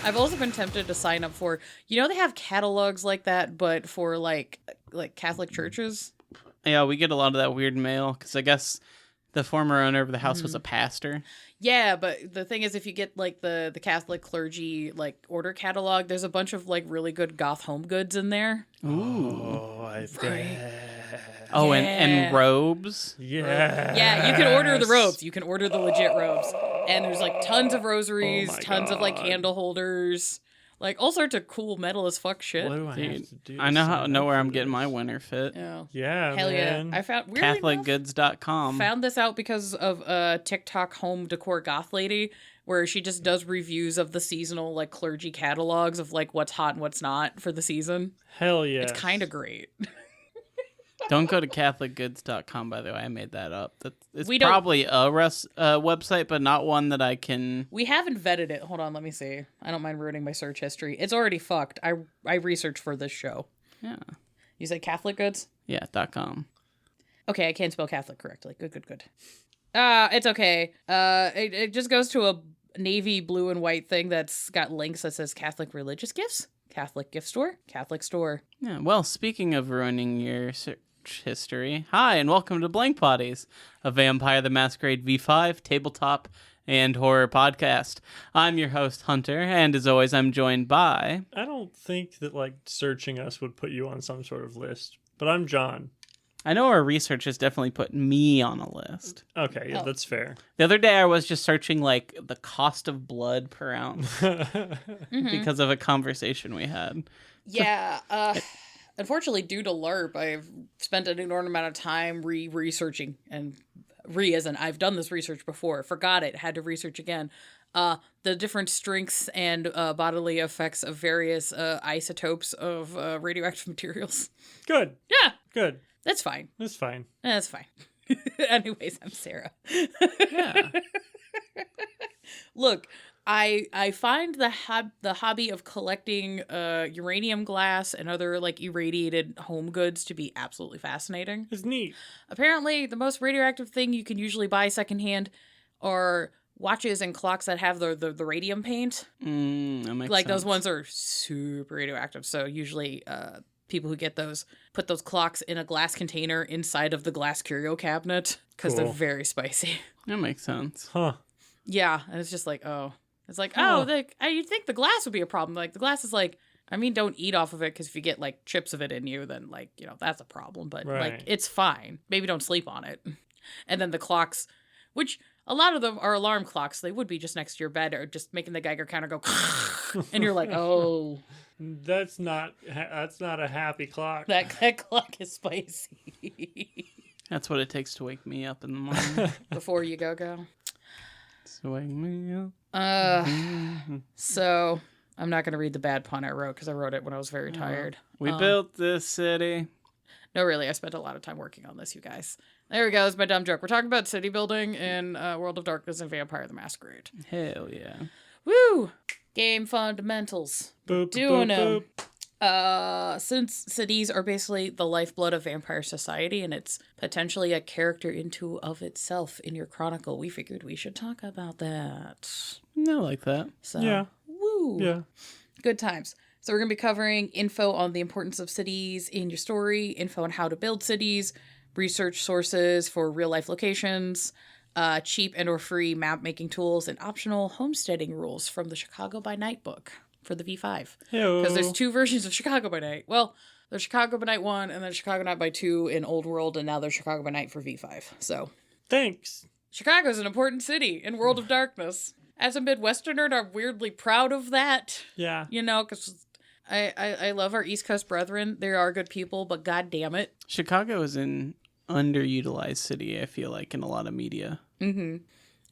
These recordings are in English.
I've also been tempted to sign up for, they have catalogs like that, but for like Catholic churches. Yeah, we get a lot of that weird mail because I guess the former owner of the house was a pastor. Yeah, but the thing is, if you get like the Catholic clergy like order catalog, there's a bunch of like really good goth home goods in there. Oh, I bet. Oh, Yeah. and robes. Yeah. Yeah, you can order the robes. You can order the legit robes. And there's like tons of rosaries, Oh my tons of like God. candle holders, like all sorts of cool metal as fuck shit. What do I have Dude, to do? I know where I'm getting my winter fit. Yeah. Yeah, Hell man. yeah. I found weirdly enough, CatholicGoods.com. found this out because of a TikTok home decor goth lady where she just does reviews of the seasonal like clergy catalogs of like what's hot and what's not for the season. Hell yeah. It's kind of great. Don't go to CatholicGoods.com, by the way. I made that up. It's We don't- probably a website, but not one that I can... We haven't vetted it. Hold on, let me see. I don't mind ruining my search history. It's already fucked. I researched for this show. Yeah. You said Catholic goods? Yeah, .com. Okay, I can't spell Catholic correctly. Good. It's okay. It just goes to a navy blue and white thing that's got links that says Catholic religious gifts, Catholic gift store, Catholic store. Yeah, well, speaking of ruining your search history, hi, and welcome to Blankbodies, a Vampire the Masquerade V5 tabletop and horror podcast. I'm your host, Hunter, and as always, I'm joined by... I don't think that like searching us would put you on some sort of list, but I'm John. I know our research has definitely put me on a list. Okay, yeah, Oh. that's fair. The other day, I was just searching, like, the cost of blood per ounce because of a conversation we had. Yeah, unfortunately, due to LARP, I've spent an inordinate amount of time researching, and as in I've done this research before, forgot it, had to research again. The different strengths and bodily effects of various isotopes of radioactive materials. Good. Yeah, Good. that's fine. That's fine. That's fine. Anyways, I'm Sarah. Yeah. Look, I find the hobby of collecting uranium glass and other like irradiated home goods to be absolutely fascinating. It's neat. Apparently, the most radioactive thing you can usually buy secondhand are watches and clocks that have the radium paint. That makes Like sense. those ones are super radioactive. So usually people who get those put those clocks in a glass container inside of the glass curio cabinet because they're Cool. very spicy. That makes sense. Huh. Yeah, and it's just like, oh. It's like, Huh. you'd think the glass would be a problem. Like, the glass is like, I mean, don't eat off of it, because if you get, like, chips of it in you, then, like, that's a problem. But, like, Right. it's fine. Maybe don't sleep on it. And then the clocks, which a lot of them are alarm clocks. They would be just next to your bed or just making the Geiger counter go, and you're like, oh, That's not a happy clock. that clock is spicy. That's what it takes to wake me up in the morning. Before you go. To wake me up. So I'm not going to read the bad pun I wrote because I wrote it when I was very tired. We built this city. No, really, I spent a lot of time working on this, you guys. There we go. It's my dumb joke. We're talking about city building in World of Darkness and Vampire the Masquerade. Hell yeah. Woo! Game fundamentals. Boop, Doing boop, them. boop. Since cities are basically the lifeblood of vampire society and it's potentially a character into of itself in your chronicle, we figured we should talk about that. I like that. So, Yeah. woo! Yeah. Good times. So we're going to be covering info on the importance of cities in your story, info on how to build cities, research sources for real-life locations, cheap and or free map-making tools, and optional homesteading rules from the Chicago by Night book for the V5. Because there's two versions of Chicago by Night. Well, there's Chicago by Night 1 and then Chicago Night by 2 in Old World, and now there's Chicago by Night for V5. So Thanks. Chicago's an important city in World of Darkness. As a Midwesterner, I'm weirdly proud of that. Yeah. Because I love our East Coast brethren. They are good people, but god damn it. Chicago is an underutilized city, I feel like, in a lot of media. Mm-hmm.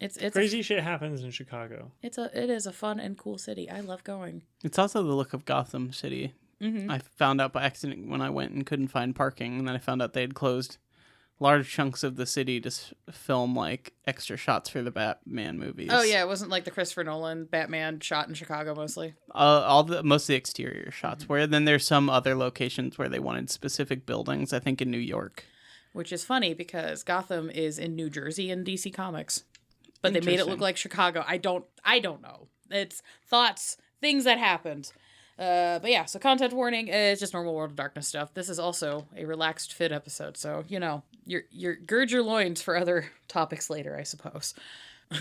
It's Crazy shit happens in Chicago. it is a fun and cool city. I love going. It's also the look of Gotham City. Mm-hmm. I found out by accident when I went and couldn't find parking, and then I found out they had closed large chunks of the city to film like extra shots for the Batman movies. Oh yeah, it wasn't like the Christopher Nolan Batman shot in Chicago mostly. Most of the exterior shots. Where then there's some other locations where they wanted specific buildings. I think in New York. Which is funny because Gotham is in New Jersey in DC Comics, but they made it look Interesting. like Chicago. I don't know. It's thoughts, things that happened. But yeah, so content warning is just normal World of Darkness stuff. This is also a relaxed fit episode, so you're gird your loins for other topics later, I suppose.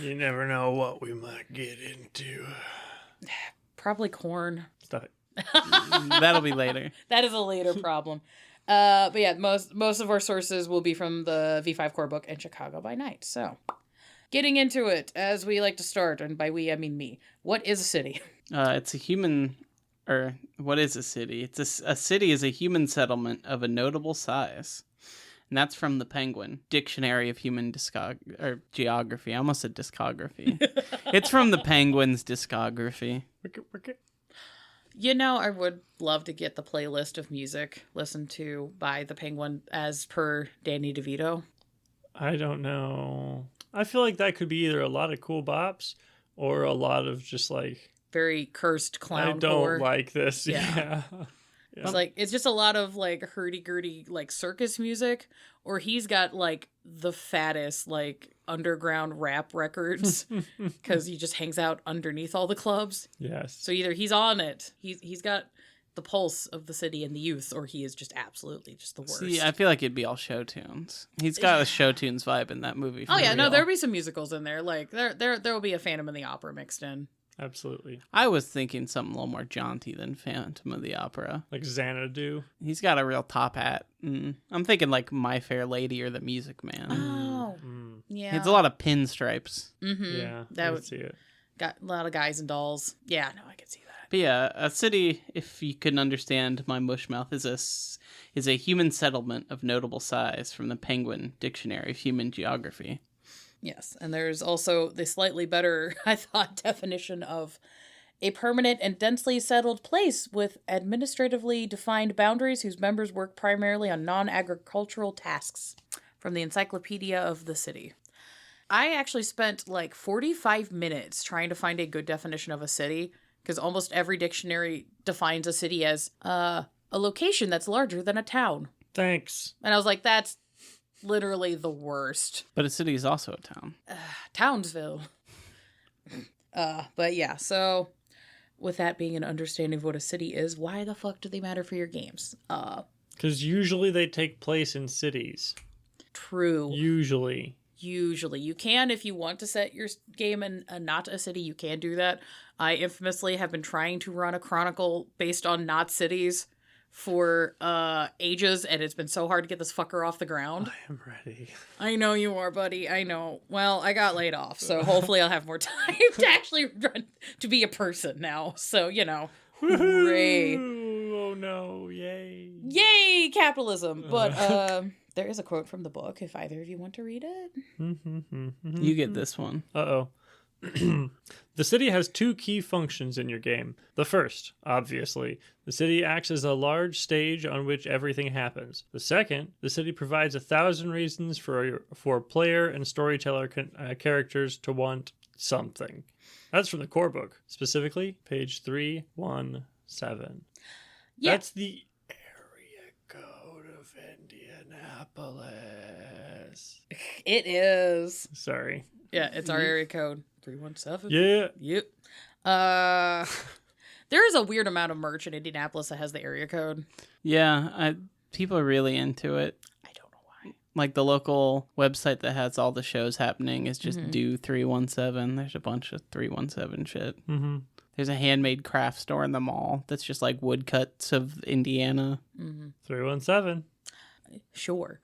You never know what we might get into. Probably corn. Stop it. That'll be later. That is a later problem. But yeah, most of our sources will be from the V5 core book and Chicago by Night. So, getting into it, as we like to start, and by we I mean me. What is a city? It's a human, or what is a city? A city is a human settlement of a notable size. And that's from the Penguin Dictionary of Human Geography. I almost said discography. It's from the Penguin's discography. I would love to get the playlist of music listened to by the Penguin as per Danny DeVito. I don't know. I feel like that could be either a lot of cool bops or a lot of just like very cursed clown. I don't like this. Yeah. Yeah. It's just a lot of like hurdy-gurdy like circus music, or he's got like the fattest like underground rap records because he just hangs out underneath all the clubs. Yes. So either he's on it, he's got the pulse of the city and the youth, or he is just absolutely just the worst. See, I feel like it'd be all show tunes. He's got a show tunes vibe in that movie. Oh yeah, no, there'll be some musicals in there. Like there will be a Phantom of the Opera mixed in. Absolutely. I was thinking something a little more jaunty than Phantom of the Opera. Like Xanadu. He's got a real top hat. I'm thinking like My Fair Lady or The Music Man. Oh, yeah. It's a lot of pinstripes. Mm-hmm. Yeah, I would see it. Got a lot of guys and dolls. Yeah, no, I could see that. But yeah, a city, if you couldn't understand my mush mouth, is a human settlement of notable size from the Penguin Dictionary of Human Geography. Yes, and there's also the slightly better, I thought, definition of a permanent and densely settled place with administratively defined boundaries whose members work primarily on non-agricultural tasks, from the Encyclopedia of the City. I actually spent like 45 minutes trying to find a good definition of a city, because almost every dictionary defines a city as a location that's larger than a town. Thanks. And I was like, that's literally the worst. But a city is also a town. Townsville. But yeah, so with that being an understanding of what a city is, why the fuck do they matter for your games? Because usually they take place in cities. True. Usually. You can, if you want to set your game in not a city, you can do that. I infamously have been trying to run a chronicle based on not cities for ages, and it's been so hard to get this fucker off the ground. I am ready. I know you are, buddy. I know. Well, I got laid off, so hopefully I'll have more time to actually run to be a person now. So, hooray. Oh no, yay. Yay, capitalism. But there is a quote from the book, if either of you want to read it. You get this one. Uh-oh. The city has two key functions in your game. The first, obviously, the city acts as a large stage on which everything happens. The second, the city provides 1,000 reasons for player and storyteller characters to want something. That's from the core book, specifically page 317. Yeah. That's the area code of Indianapolis. It is. Sorry. Yeah, it's our area code. 317. Yeah. Yep. There is a weird amount of merch in Indianapolis that has the area code. Yeah, people are really into it. I don't know why. Like the local website that has all the shows happening is just Do 317. There's a bunch of 317 shit. Mm-hmm. There's a handmade craft store in the mall that's just like woodcuts of Indiana. 317. Sure.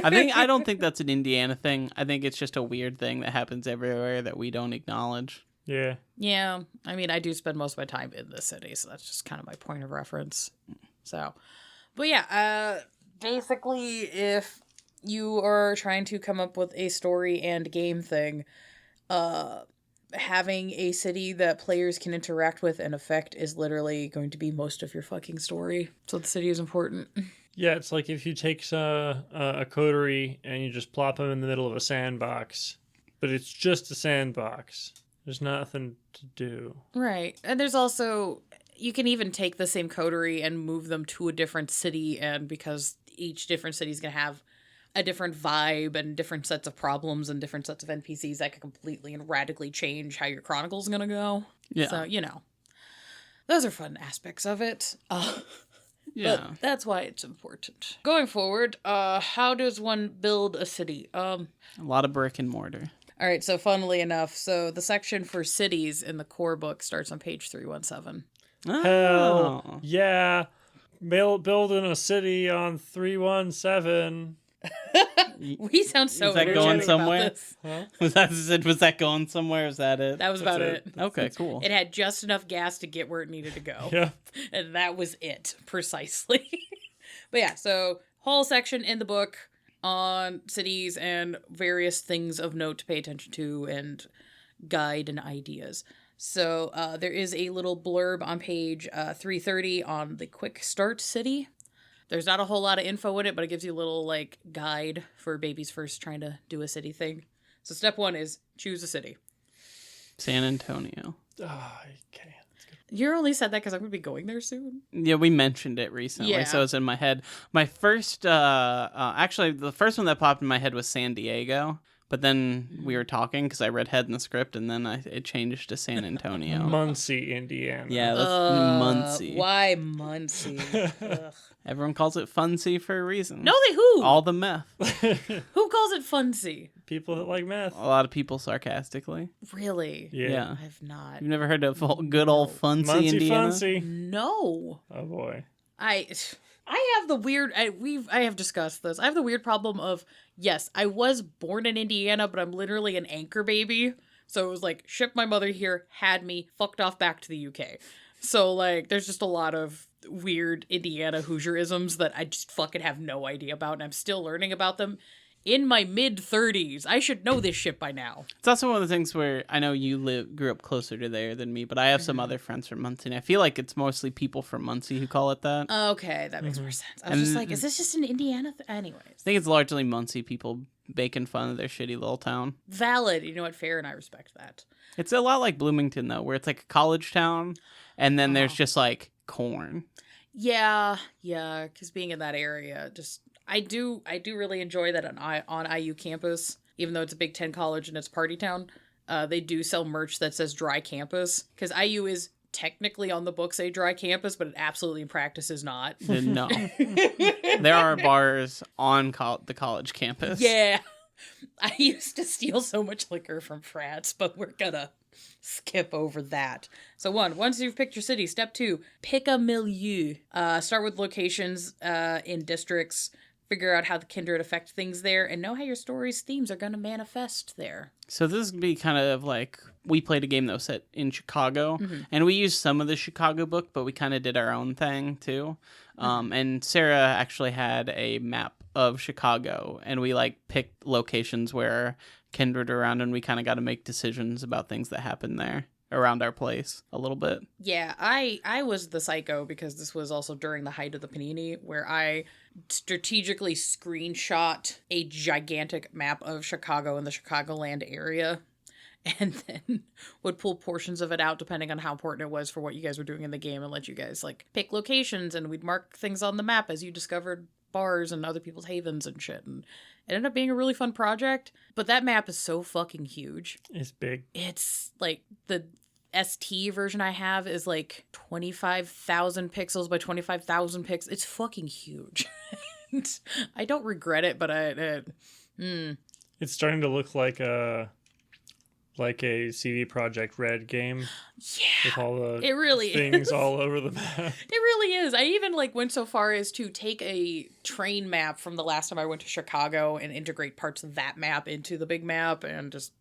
I don't think that's an Indiana thing. I think it's just a weird thing that happens everywhere that we don't acknowledge. Yeah. Yeah. I mean, I do spend most of my time in the city, so that's just kind of my point of reference. So, but yeah, basically, if you are trying to come up with a story and game thing, having a city that players can interact with and affect is literally going to be most of your fucking story. So the city is important. Yeah, it's like if you take a coterie and you just plop them in the middle of a sandbox, but it's just a sandbox. There's nothing to do. Right. And there's also, you can even take the same coterie and move them to a different city, and because each different city is going to have a different vibe and different sets of problems and different sets of NPCs that could completely and radically change how your chronicle's going to go. Yeah. So, those are fun aspects of it. Yeah. But that's why it's important. Going forward, how does one build a city? A lot of brick and mortar. All right, so funnily enough, so the section for cities in the core book starts on page 317. Hell yeah. Building a city on 317. We sound so Is that energetic going about somewhere? this. Huh? Was that going somewhere? Is that it? That was That's about it. it. Okay, cool. It had just enough gas to get where it needed to go. Yeah. And that was it, precisely. But yeah, so whole section in the book on cities and various things of note to pay attention to and guide and ideas. So there is a little blurb on page 330 on the quick start city. There's not a whole lot of info in it, but it gives you a little like guide for babies first trying to do a city thing. So step 1 is choose a city. San Antonio. Oh, I can't. You only said that because I'm going to be going there soon. Yeah, we mentioned it recently, so it's in my head. My first, actually, the first one that popped in my head was San Diego, but then we were talking because I read head in the script, and then it changed to San Antonio. Muncie, Indiana. Yeah, that's Muncie. Why Muncie? Ugh. Everyone calls it Funsy for a reason. No, they who? All the meth. Who calls it Funsy? People that like math. A lot of people sarcastically. Really? Yeah. I've not. You've never heard of good old Funsy, Muncie Indiana? Funcy. No. Oh boy. I have the weird. I have discussed this. I have the weird problem of yes, I was born in Indiana, but I'm literally an anchor baby. So it was like shipped my mother here, had me, fucked off back to the UK. So like, there's just a lot of weird Indiana Hoosierisms that I just fucking have no idea about, and I'm still learning about them. In my mid-30s, I should know this shit by now. It's also one of the things where I know you grew up closer to there than me, but I have some other friends from Muncie, and I feel like it's mostly people from Muncie who call it that. Okay, that makes more sense. I was just like, is this just an Indiana anyways? I think it's largely Muncie people making fun of their shitty little town. Valid. You know what? Fair, and I respect that. It's a lot like Bloomington, though, where it's like a college town, and then there's just like corn. Yeah, because being in that area, just I do really enjoy that on IU campus, even though it's a Big Ten college and it's party town. They do sell merch that says dry campus, because IU is technically on the books a dry campus, but it absolutely in practice is not. No. There are bars on the college campus. Yeah. I used to steal so much liquor from frats, but we're gonna skip over that. So once you've picked your city, step 2, pick a milieu. Start with locations in districts, figure out how the kindred affect things there, and know how your story's themes are gonna manifest there. So this would be kind of like, we played a game that was set in Chicago, and we used some of the Chicago book, but we kind of did our own thing too. And Sarah actually had a map of Chicago, and we like picked locations where kindred are around, and we kind of got to make decisions about things that happen there around our place a little bit. Yeah, I was the psycho because this was also during the height of the Panini, where I strategically screenshot a gigantic map of Chicago and the Chicagoland area, and then would pull portions of it out depending on how important it was for what you guys were doing in the game, and let you guys like pick locations, and we'd mark things on the map as you discovered bars and other people's havens and shit. And it ended up being a really fun project, but that map is so fucking huge. It's big. It's like the ST version I have is like 25,000 pixels by 25,000 pixels. It's fucking huge. I don't regret it, but It's starting to look like a CD Projekt Red game. Yeah, with all the it really things is. all over the map. It really is. I even like went so far as to take a train map from the last time I went to Chicago and integrate parts of that map into the big map, and just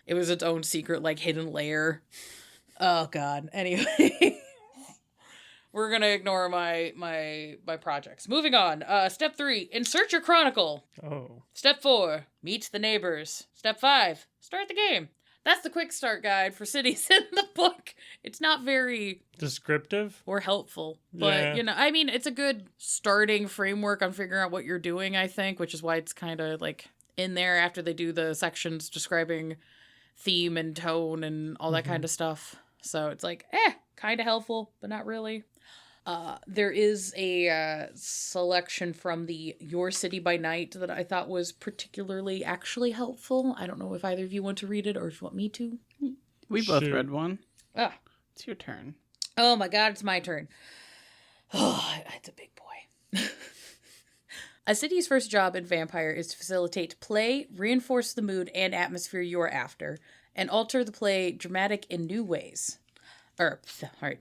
it was its own secret like hidden layer. Oh god. Anyway, we're gonna ignore my projects. Moving on. Step 3: insert your chronicle. Oh. Step 4: meet the neighbors. Step 5: start the game. That's the quick start guide for cities in the book. It's not very Descriptive? or helpful, but Yeah. you know, I mean, it's a good starting framework on figuring out what you're doing, I think, which is why it's kind of like in there after they do the sections describing theme and tone and all that kind of stuff. So it's like, kind of helpful, but not really. There is a selection from the Your City by Night that I thought was particularly actually helpful. I don't know if either of you want to read it or if you want me to. We both Shoot. read one. Ah, It's your turn. Oh my god, it's my turn. Oh, it's a big boy. A city's first job in Vampire is to facilitate play, reinforce the mood and atmosphere you are after, and alter the play dramatic in new ways.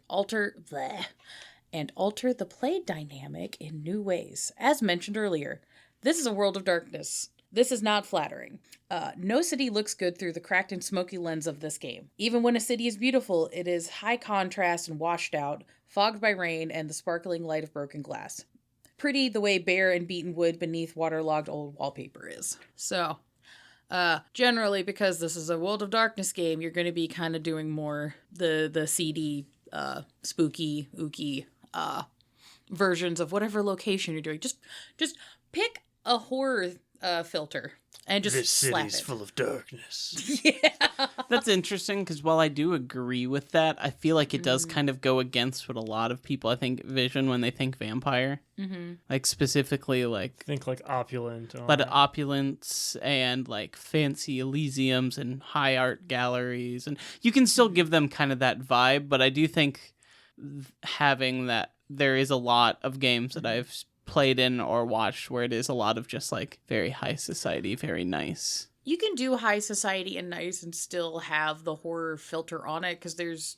Alter the play dynamic in new ways. As mentioned earlier, this is a world of darkness. This is not flattering. No city looks good through the cracked and smoky lens of this game. Even when a city is beautiful, it is high contrast and washed out, fogged by rain and the sparkling light of broken glass. Pretty the way bare and beaten wood beneath waterlogged old wallpaper is. So, generally, because this is a World of Darkness game, you're going to be kind of doing more the seedy, spooky, ooky versions of whatever location you're doing. Just pick a horror filter and just this slap city's it. full of darkness. Yeah. That's interesting because while I do agree with that, I feel like it does kind of go against what a lot of people, I think, vision when they think vampire. Mm-hmm. Like specifically like... Think like opulent. But opulence and like fancy Elysiums and high art galleries. And you can still give them kind of that vibe, but I do think having that, there is a lot of games that I've played in or watched where it is a lot of just like very high society, very nice. You can do high society and nice and still have the horror filter on it because there's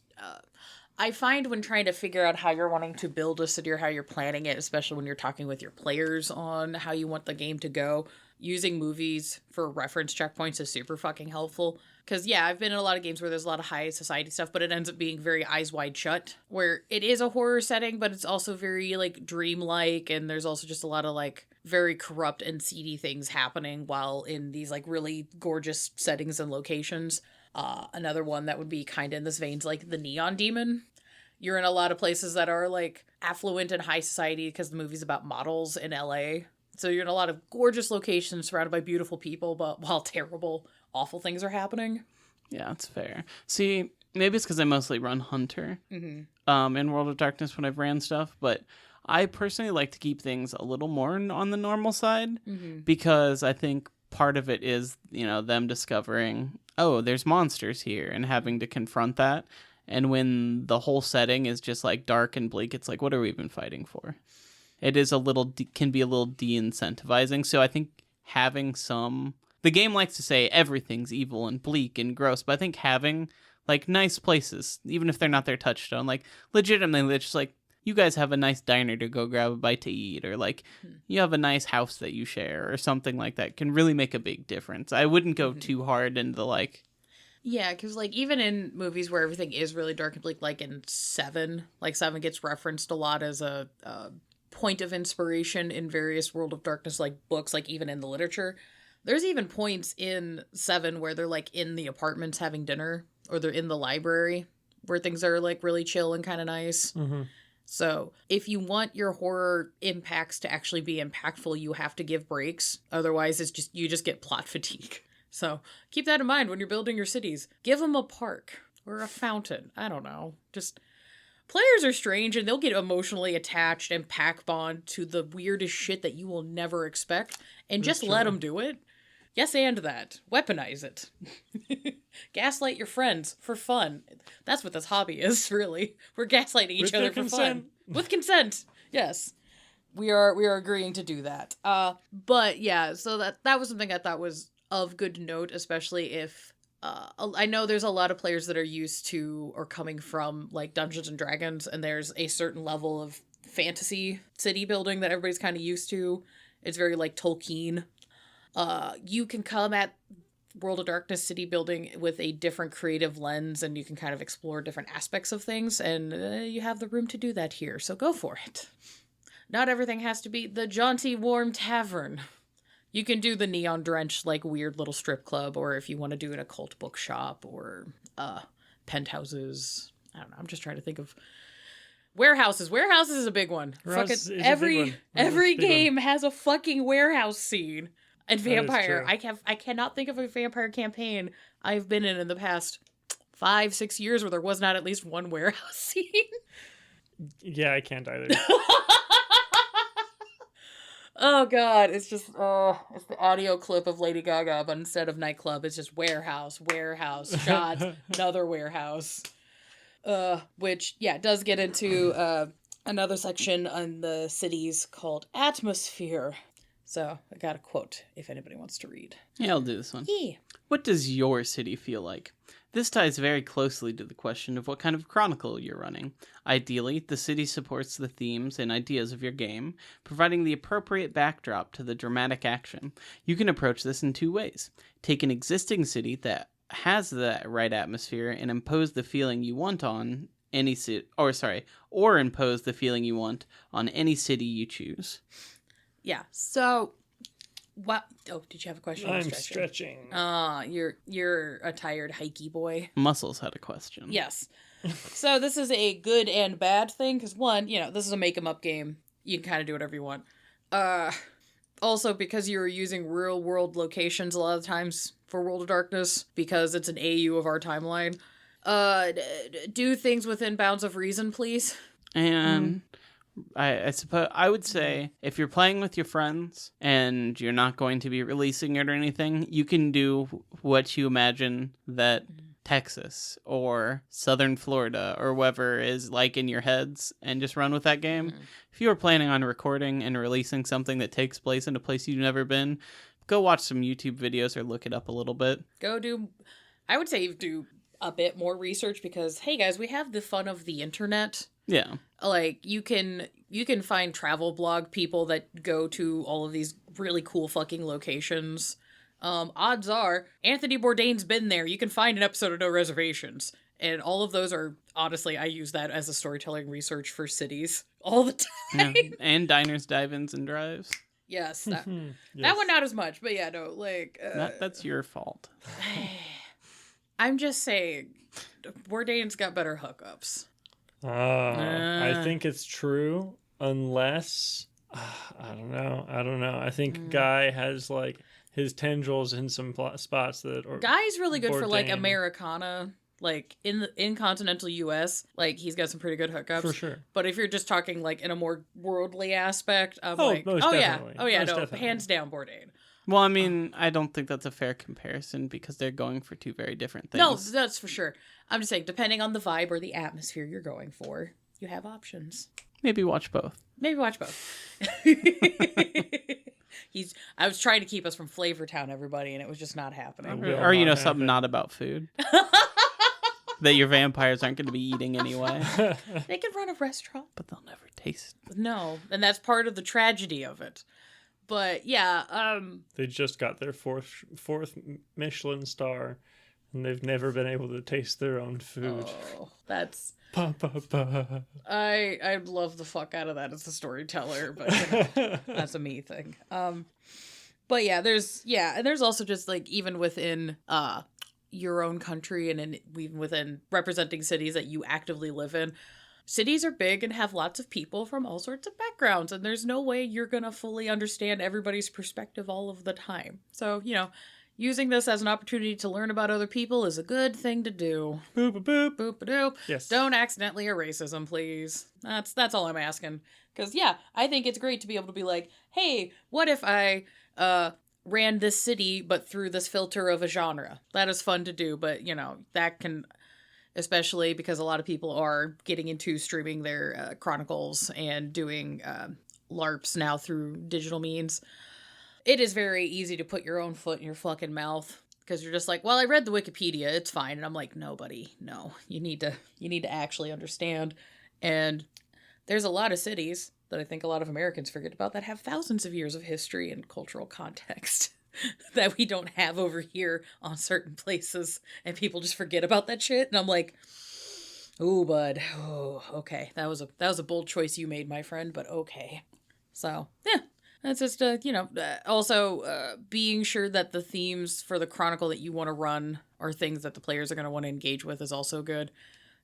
I find when trying to figure out how you're wanting to build a city or how you're planning it, especially when you're talking with your players on how you want the game to go, using movies for reference checkpoints is super fucking helpful. Because, yeah, I've been in a lot of games where there's a lot of high society stuff, but it ends up being very eyes wide shut, where it is a horror setting, but it's also very, like, dreamlike, and there's also just a lot of, like, very corrupt and seedy things happening while in these, like, really gorgeous settings and locations. Another one that would be kind of in this vein is, like, the Neon Demon. You're in a lot of places that are, like, affluent and high society because the movie's about models in LA. So you're in a lot of gorgeous locations surrounded by beautiful people, but while terrible, awful things are happening. Yeah, that's fair. See, maybe it's because I mostly run Hunter in World of Darkness when I've ran stuff, but I personally like to keep things a little more on the normal side because I think part of it is, you know, them discovering, oh, there's monsters here and having to confront that. And when the whole setting is just like dark and bleak, it's like, what are we even fighting for? It is can be a little de-incentivizing. So I think having the game likes to say everything's evil and bleak and gross, but I think having like nice places, even if they're not their touchstone, like legitimately, it's just like you guys have a nice diner to go grab a bite to eat, or like you have a nice house that you share, or something like that can really make a big difference. I wouldn't go too hard into like. Yeah, because, like, even in movies where everything is really dark and bleak, like in Seven, like Seven gets referenced a lot as a point of inspiration in various World of Darkness, like, books, like, even in the literature. There's even points in Seven where they're, like, in the apartments having dinner, or they're in the library, where things are, like, really chill and kind of nice. Mm-hmm. So, if you want your horror impacts to actually be impactful, you have to give breaks. Otherwise, you just get plot fatigue. So keep that in mind when you're building your cities. Give them a park or a fountain. I don't know. Just players are strange and they'll get emotionally attached and pack bond to the weirdest shit that you will never expect. And just let them do it. Yes, and that. Weaponize it. Gaslight your friends for fun. That's what this hobby is, really. We're gaslighting each other for fun. With consent. Yes. We are agreeing to do that. But yeah, so that was something I thought was of good note, especially if I know there's a lot of players that are used to or coming from like Dungeons and Dragons, and there's a certain level of fantasy city building that everybody's kind of used to. It's very like Tolkien. You can come at World of Darkness city building with a different creative lens, and you can kind of explore different aspects of things, and you have the room to do that here, so go for it. Not everything has to be the jaunty, warm tavern. You can do the neon-drenched, like, weird little strip club, or if you want to do an occult bookshop, or penthouses. I don't know, I'm just trying to think of warehouses. Warehouses is a big one. Every game has a fucking warehouse scene. And Vampire, I cannot think of a Vampire campaign I've been in the past 5-6 years where there was not at least one warehouse scene. Yeah, I can't either. Oh god, it's just it's the audio clip of Lady Gaga, but instead of nightclub, it's just warehouse, shot, another warehouse. which, yeah, does get into another section on the cities called atmosphere. So I got a quote if anybody wants to read. Yeah, I'll do this one. Yeah. What does your city feel like? This ties very closely to the question of what kind of chronicle you're running. Ideally, the city supports the themes and ideas of your game, providing the appropriate backdrop to the dramatic action. You can approach this in two ways. Take an existing city that has the right atmosphere and impose the feeling you want on any city, or impose the feeling you want on any city you choose. Yeah. So, what? Oh, did you have a question? I'm stretching. You're a tired hikey boy. Muscles had a question. Yes. So this is a good and bad thing because one, this is a make 'em up game. You can kind of do whatever you want. Also because you're using real world locations a lot of times for World of Darkness because it's an AU of our timeline. Do things within bounds of reason, please. And I suppose I would say if you're playing with your friends and you're not going to be releasing it or anything, you can do what you imagine that Texas or Southern Florida or wherever is like in your heads and just run with that game. If you are planning on recording and releasing something that takes place in a place you've never been, go watch some YouTube videos or look it up a little bit. I would say do a bit more research because, hey guys, we have the fun of the internet. Yeah. Like, you can find travel blog people that go to all of these really cool fucking locations. Odds are, Anthony Bourdain's been there. You can find an episode of No Reservations. And all of those are, honestly, I use that as a storytelling research for cities all the time. Yeah. And diners, dive-ins, and drives. Yes. That Yes. one not as much, but yeah, no, like... That's your fault. I'm just saying, Bourdain's got better hookups. I think it's true unless I don't know. I think Guy has like his tendrils in some spots that are Guy's really good for like Bourdain. Americana, like in continental US, like he's got some pretty good hookups for sure. But if you're just talking like in a more worldly aspect, I'm Oh, like, most oh definitely. yeah, Most no, definitely. hands down Bourdain. Well, I mean, I don't think that's a fair comparison because they're going for two very different things. No, that's for sure. I'm just saying, depending on the vibe or the atmosphere you're going for, you have options. Maybe watch both. Maybe watch both. I was trying to keep us from Flavortown, everybody, and it was just not happening. will Or, not something happen. not about food. That your vampires aren't going to be eating anyway. They could run a restaurant. But they'll never taste. No, and that's part of the tragedy of it. But yeah, They just got their fourth Michelin star, and they've never been able to taste their own food. oh, that's Pa, pa, pa. I love the fuck out of that as a storyteller, but that's a me thing. But yeah, there's also just like even within your own country and even within representing cities that you actively live in. Cities are big and have lots of people from all sorts of backgrounds, and there's no way you're going to fully understand everybody's perspective all of the time. So, using this as an opportunity to learn about other people is a good thing to do. Boop, boop, boop. Boop-a-doop. Yes. Don't accidentally erase racism, please. That's all I'm asking. Because, yeah, I think it's great to be able to be like, hey, what if I ran this city but through this filter of a genre? That is fun to do, but, that can... Especially because a lot of people are getting into streaming their chronicles and doing LARPs now through digital means. It is very easy to put your own foot in your fucking mouth because you're just like, well, I read the Wikipedia, it's fine. And I'm like, no, buddy, no. You need to actually understand. And there's a lot of cities that I think a lot of Americans forget about that have thousands of years of history and cultural context. That we don't have over here on certain places, and people just forget about that shit. And I'm like, "Ooh, bud. Oh, okay. That was a bold choice you made, my friend. But okay." So yeah, that's just also being sure that the themes for the chronicle that you want to run are things that the players are going to want to engage with is also good.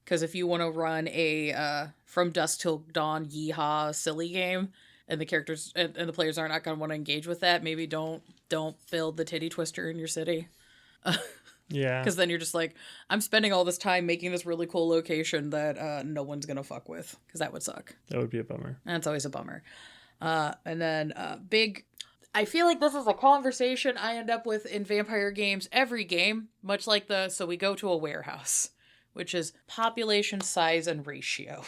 Because if you want to run a From Dusk Till Dawn yeehaw silly game. And the characters and the players are not going to want to engage with that. Maybe don't build the titty twister in your city. Yeah. Because then you're just like, I'm spending all this time making this really cool location that no one's going to fuck with. Because that would suck. That would be a bummer. That's always a bummer. And then I feel like this is a conversation I end up with in vampire games every game. Much like so we go to a warehouse. which is population size and ratio.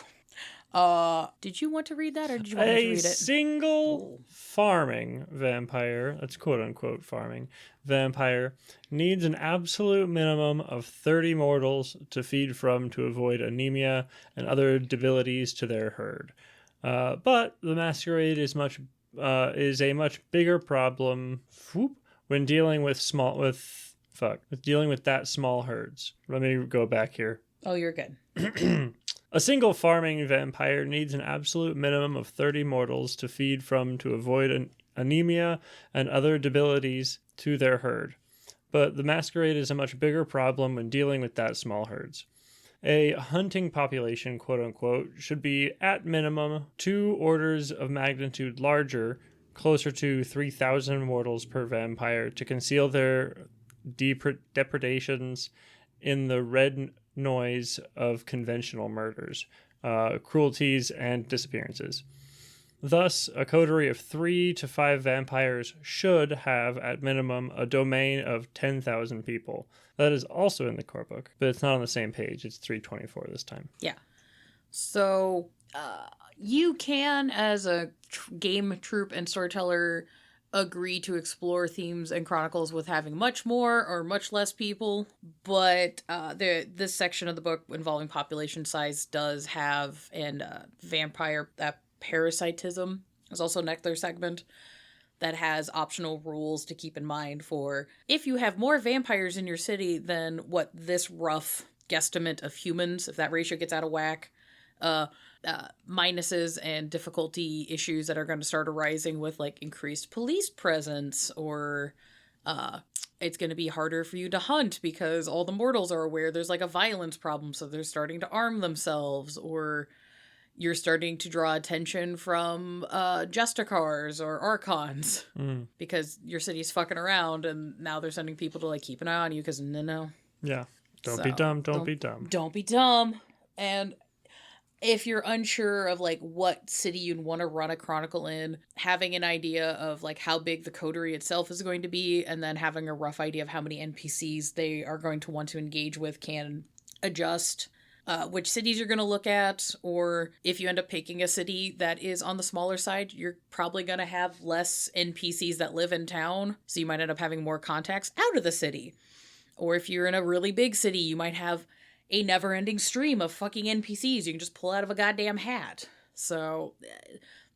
Did you want to read that, or did you want me to read it? A single farming vampire, that's quote unquote farming vampire, needs an absolute minimum of 30 mortals to feed from to avoid anemia and other debilities to their herd. But the masquerade is a much bigger problem when dealing with dealing with that small herds. Let me go back here. Oh, you're good. A single farming vampire needs an absolute minimum of 30 mortals to feed from to avoid anemia and other debilities to their herd. But the masquerade is a much bigger problem when dealing with that small herds. A hunting population, quote unquote, should be at minimum 2 orders of magnitude larger, closer to 3,000 mortals per vampire, to conceal their depredations in the red noise of conventional murders, cruelties, and disappearances. Thus, a coterie of 3 to 5 vampires should have, at minimum, a domain of 10,000 people. That is also in the core book, but it's not on the same page. It's 324 this time. Yeah. So, you can, as a game troupe and storyteller, agree to explore themes and chronicles with having much more or much less people, but this section of the book involving population size does have vampire parasitism. There's also another segment that has optional rules to keep in mind for if you have more vampires in your city than what this rough guesstimate of humans, if that ratio gets out of whack, minuses and difficulty issues that are going to start arising with like increased police presence, or it's going to be harder for you to hunt because all the mortals are aware there's like a violence problem, so they're starting to arm themselves, or you're starting to draw attention from Justicars or Archons because your city's fucking around and now they're sending people to like keep an eye on you because no. Yeah. Don't be dumb. Don't be dumb. Don't be dumb. And if you're unsure of like what city you'd want to run a chronicle in, having an idea of like how big the coterie itself is going to be, and then having a rough idea of how many NPCs they are going to want to engage with can adjust which cities you're going to look at. Or if you end up picking a city that is on the smaller side, you're probably going to have less NPCs that live in town, so you might end up having more contacts out of the city. Or if you're in a really big city, you might have a never-ending stream of fucking NPCs you can just pull out of a goddamn hat. So,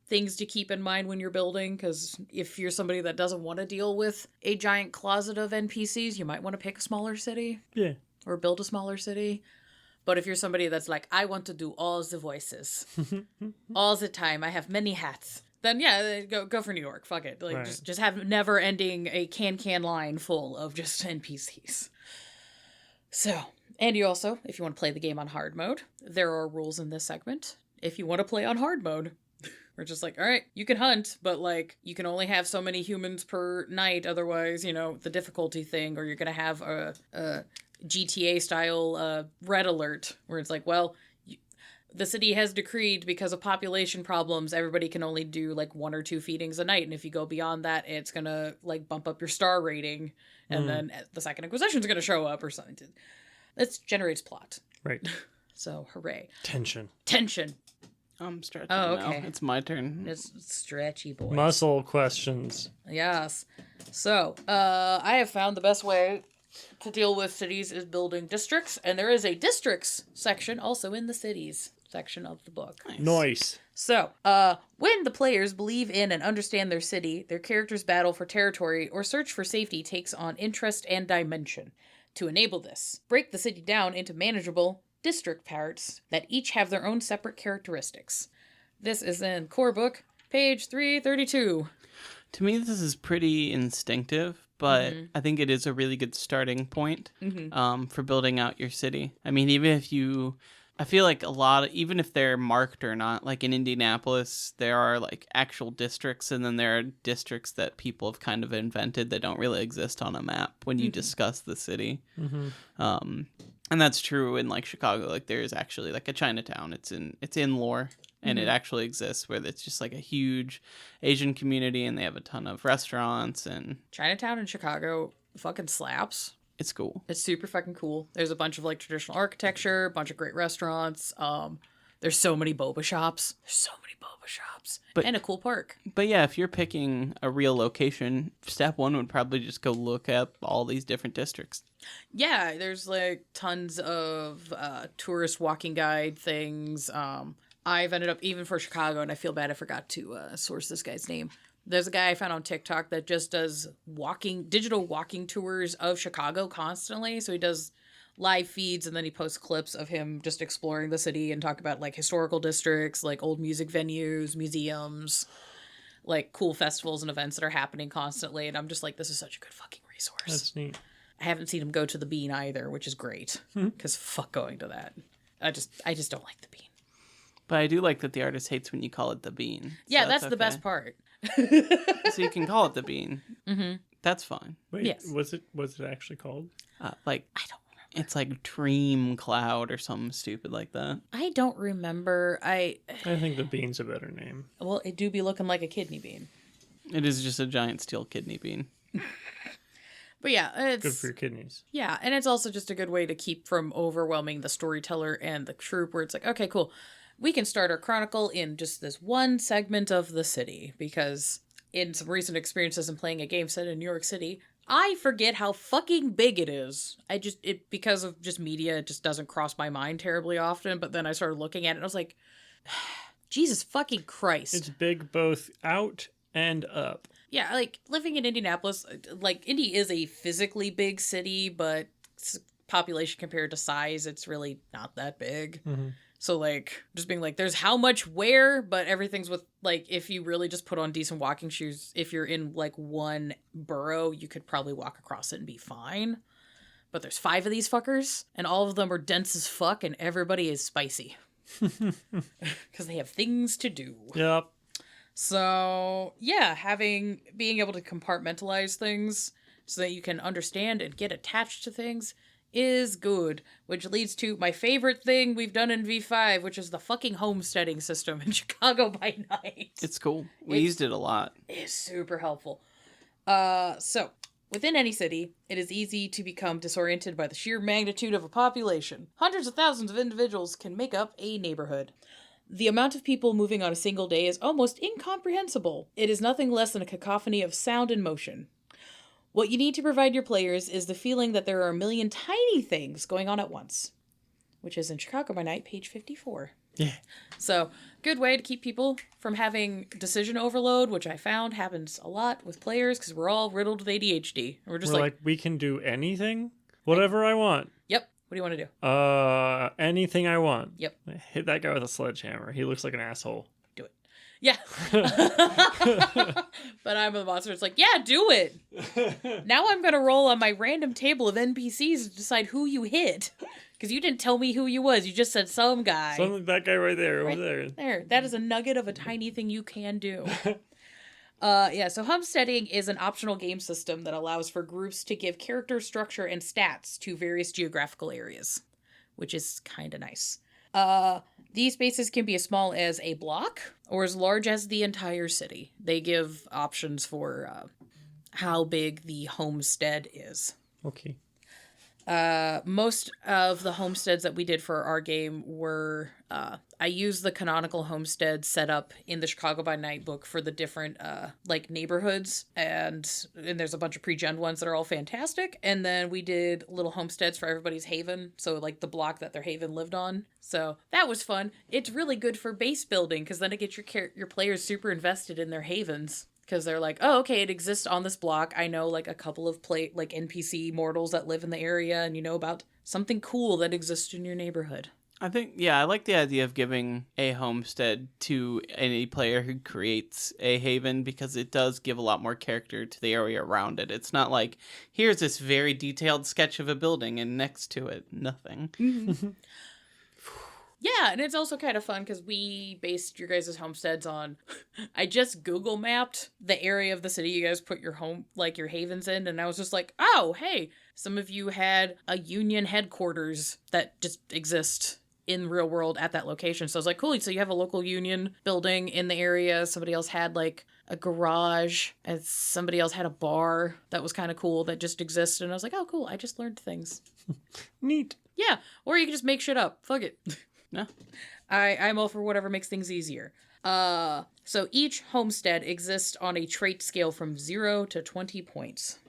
things to keep in mind when you're building, because if you're somebody that doesn't want to deal with a giant closet of NPCs, you might want to pick a smaller city. Yeah. Or build a smaller city. But if you're somebody that's like, I want to do all the voices, all the time, I have many hats, then yeah, go for New York. Fuck it. Like, right. just have never-ending a can line full of just NPCs. So... And you also, if you want to play the game on hard mode, there are rules in this segment. If you want to play on hard mode, we're just like, all right, you can hunt, but like, you can only have so many humans per night. Otherwise, the difficulty thing, or you're going to have a GTA style red alert where it's like, well, the city has decreed because of population problems, everybody can only do like 1 or 2 feedings a night. And if you go beyond that, it's going to like bump up your star rating. And then the Second Inquisition is going to show up or something. It generates plot. Right. So, hooray. Tension. I'm stretching okay. now. It's my turn. It's stretchy, boy. Muscle questions. Yes. So, I have found the best way to deal with cities is building districts, and there is a districts section also in the cities section of the book. Nice. So, when the players believe in and understand their city, their characters' battle for territory or search for safety takes on interest and dimension. To enable this, break the city down into manageable district parts that each have their own separate characteristics. This is in core book, page 332. To me, this is pretty instinctive, but I think it is a really good starting point for building out your city. I mean, I feel like even if they're marked or not, like in Indianapolis, there are like actual districts, and then there are districts that people have kind of invented that don't really exist on a map when you discuss the city. And that's true in like Chicago. Like there's actually like a Chinatown. It's in lore, and it actually exists, where it's just like a huge Asian community, and they have a ton of restaurants. And Chinatown in Chicago fucking slaps. It's cool. It's super fucking cool. There's a bunch of like traditional architecture, a bunch of great restaurants. There's so many boba shops. And a cool park. But yeah, if you're picking a real location, step one would probably just go look up all these different districts. Yeah, there's like tons of tourist walking guide things. I've ended up, even for Chicago, and I feel bad I forgot to source this guy's name. There's a guy I found on TikTok that just does digital walking tours of Chicago constantly. So he does live feeds and then he posts clips of him just exploring the city and talk about like historical districts, like old music venues, museums, like cool festivals and events that are happening constantly. And I'm just like, this is such a good fucking resource. That's neat. I haven't seen him go to the Bean either, which is great because fuck going to that. I just don't like the Bean. But I do like that the artist hates when you call it the Bean. Yeah, so that's the best part. So you can call it the Bean. Mm-hmm. That's fine. Wait, yes. Was it actually called? Like I don't. It's like Dream Cloud or something stupid like that. I don't remember. I think the Bean's a better name. Well, it do be looking like a kidney bean. It is just a giant steel kidney bean. But yeah, it's good for your kidneys. Yeah, and it's also just a good way to keep from overwhelming the storyteller and the troop, where it's like, okay, cool. We can start our chronicle in just this one segment of the city, because in some recent experiences in playing a game set in New York City, I forget how fucking big it is. Because of just media, it just doesn't cross my mind terribly often, but then I started looking at it and I was like, Jesus fucking Christ. It's big both out and up. Yeah, like, living in Indianapolis, like, Indy is a physically big city, but population compared to size, it's really not that big. Mm-hmm. So, like, just being like, there's how much where, but everything's with, like, if you really just put on decent walking shoes, if you're in, like, one borough, you could probably walk across it and be fine. But there's 5 of these fuckers, and all of them are dense as fuck, and everybody is spicy. Because they have things to do. Yep. So, yeah, being able to compartmentalize things so that you can understand and get attached to things is good, which leads to my favorite thing we've done in V5, which is the fucking homesteading system in Chicago by Night. It's cool. We used it a lot. It's super helpful. So, within any city, it is easy to become disoriented by the sheer magnitude of a population. Hundreds of thousands of individuals can make up a neighborhood. The amount of people moving on a single day is almost incomprehensible. It is nothing less than a cacophony of sound and motion. What you need to provide your players is the feeling that there are a million tiny things going on at once, which is in Chicago by Night, page 54. Yeah. So, good way to keep people from having decision overload, which I found happens a lot with players because we're all riddled with ADHD. We're just like, we can do anything, whatever I want. Yep. What do you want to do? Anything I want. Yep. Hit that guy with a sledgehammer. He looks like an asshole. Do it. Yeah. But I'm the monster. It's like, yeah, do it. Now I'm going to roll on my random table of NPCs to decide who you hit. Because you didn't tell me who you was. You just said some guy. That guy right there, over there. There. That is a nugget of a tiny thing you can do. So homesteading is an optional game system that allows for groups to give character structure and stats to various geographical areas, which is kind of nice. These spaces can be as small as a block or as large as the entire city. They give options for how big the homestead is. Okay. Most of the homesteads that we did for our game were, I used the canonical homestead set up in the Chicago by Night book for the different, neighborhoods, and there's a bunch of pre-gen ones that are all fantastic, and then we did little homesteads for everybody's haven, so, like, the block that their haven lived on, so that was fun. It's really good for base building, because then it gets your players super invested in their havens. Because they're like, oh, okay, it exists on this block. I know, like, a couple of NPC mortals that live in the area, and you know about something cool that exists in your neighborhood. I like the idea of giving a homestead to any player who creates a haven, because it does give a lot more character to the area around it. It's not like, here's this very detailed sketch of a building, and next to it, nothing. Mm-hmm. Yeah, and it's also kind of fun because we based your guys' homesteads on... I just Google mapped the area of the city you guys put your your havens in, and I was just like, oh, hey, some of you had a union headquarters that just exist in real world at that location. So I was like, cool, so you have a local union building in the area. Somebody else had, a garage, and somebody else had a bar that was kind of cool that just existed. And I was like, oh, cool. I just learned things. Neat. Yeah. Or you can just make shit up. Fuck it. Yeah. I'm all for whatever makes things easier. So each homestead exists on a trait scale from 0 to 20 points.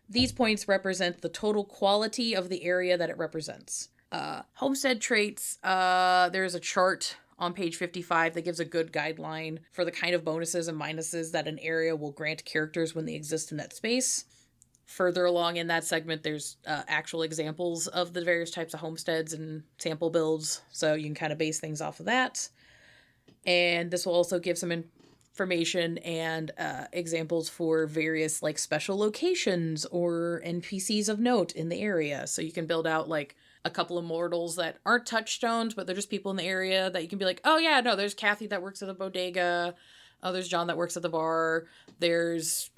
These points represent the total quality of the area that it represents. Homestead traits, there's a chart on page 55 that gives a good guideline for the kind of bonuses and minuses that an area will grant characters when they exist in that space. Further along in that segment, there's actual examples of the various types of homesteads and sample builds, so you can kind of base things off of that. And this will also give some information and examples for various like special locations or NPCs of note in the area. So you can build out like a couple of mortals that aren't touchstones, but they're just people in the area that you can be like, oh yeah, no, there's Kathy that works at the bodega. Oh, there's John that works at the bar. There's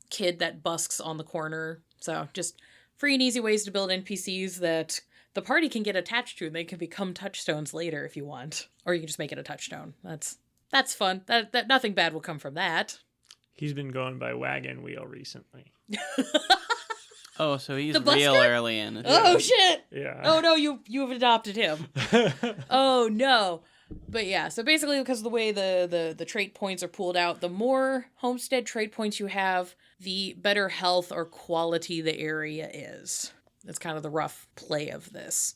kid that busks on the corner. So just free and easy ways to build NPCs that the party can get attached to, and they can become touchstones later if you want. Or you can just make it a touchstone. That's fun. That nothing bad will come from that. He's been going by Wagon Wheel recently. Oh, so he's The busker? real early in it. Oh shit! Yeah. Oh no, you've adopted him. Oh no. But yeah, so basically because of the way the trait points are pooled out, the more homestead trait points you have, the better health or quality the area is. That's kind of the rough play of this.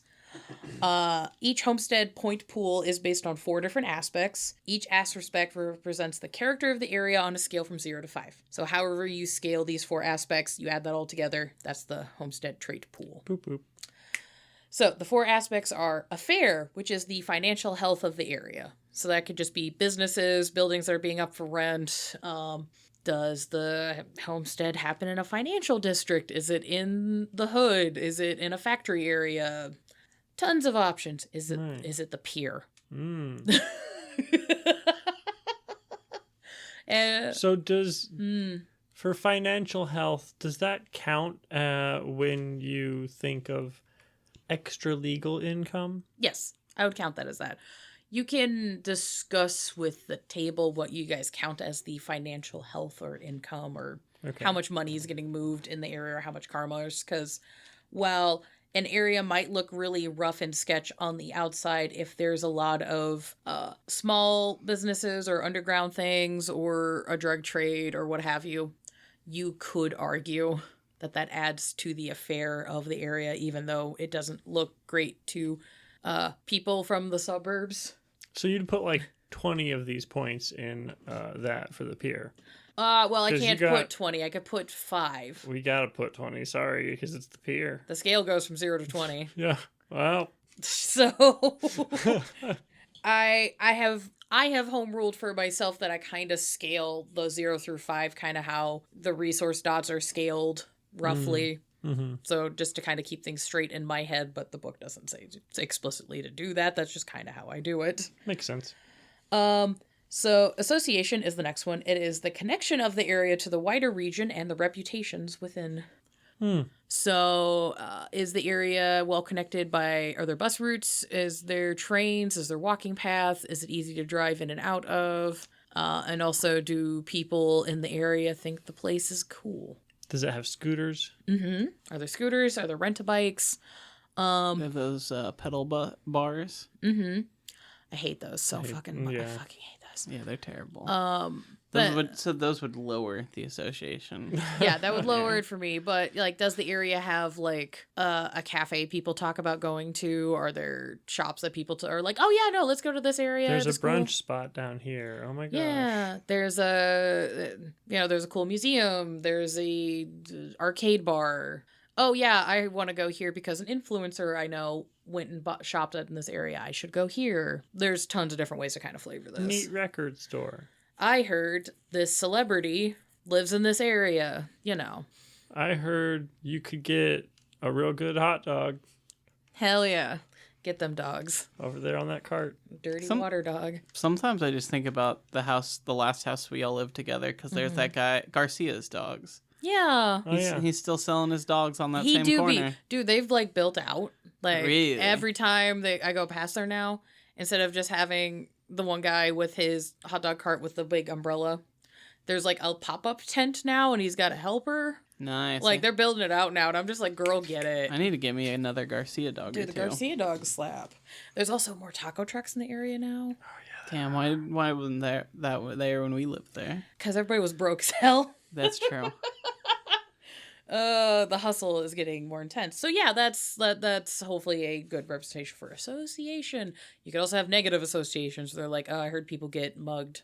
Each homestead point pool is based on 4 different aspects. Each aspect represents the character of the area on a scale from 0 to 5. So however you scale these 4 aspects, you add that all together. That's the homestead trait pool. Boop, boop. So the 4 aspects are affair, which is the financial health of the area. So that could just be businesses, buildings that are being up for rent. Does the homestead happen in a financial district? Is it in the hood? Is it in a factory area? Tons of options. Is it the pier? Mm. So does for financial health, does that count when you think of extra legal income? Yes, I would count that as that. You can discuss with the table what you guys count as the financial health or income, or how much money is getting moved in the area, or how much karma is. Because while an area might look really rough and sketch on the outside, if there's a lot of small businesses or underground things or a drug trade or what have you, you could argue that adds to the affair of the area, even though it doesn't look great to people from the suburbs. So you'd put like 20 of these points in that for the pier. Well, I can't put 20. I could put 5. We gotta put 20, sorry, because it's the pier. The scale goes from 0 to 20. Yeah, well. So, I have home ruled for myself that I kind of scale the 0 through 5, kind of how the resource dots are scaled, roughly. Mm-hmm. So just to kind of keep things straight in my head, but the book doesn't say explicitly to do that. That's just kind of how I do it. Makes sense. So association is the next one. It is the connection of the area to the wider region and the reputations within. So is the area well connected are there bus routes? Is there trains? Is there walking paths? Is it easy to drive in and out of? And also, do people in the area think the place is cool? Does it have scooters? Mm-hmm. Are there scooters? Are there rent-a-bikes? They have those pedal bars. Mm-hmm. I hate those so fucking much. Yeah. I fucking hate those. Yeah, they're terrible. But those would lower the association. yeah, that would lower it for me. But like, does the area have like a cafe people talk about going to? Are there shops that people are like, oh yeah, no, let's go to this area. There's it's a brunch cool. spot down here. Oh my gosh. Yeah, there's a cool museum. There's a arcade bar. Oh yeah, I want to go here because an influencer I know went and shopped in this area. I should go here. There's tons of different ways to kind of flavor this. Neat record store. I heard this celebrity lives in this area, you know. I heard you could get a real good hot dog. Hell yeah. Get them dogs. Over there on that cart. Dirty water dog. Sometimes I just think about the last house we all lived together, because there's that guy, Garcia's dogs. Yeah. He's still selling his dogs on that same corner. Dude, they've like built out. Like Really? every time I go past there now, instead of just having the one guy with his hot dog cart with the big umbrella. There's like a pop-up tent now, and he's got a helper. Nice. Like, they're building it out now, and I'm just like, girl, get it. I need to get me another Garcia dog. Dude, the Garcia dog slap. There's also more taco trucks in the area now. Damn, why wasn't that there when we lived there? Because everybody was broke as hell. That's true. The hustle is getting more intense. So yeah, that's hopefully a good representation for association. You could also have negative associations. They're like, oh, I heard people get mugged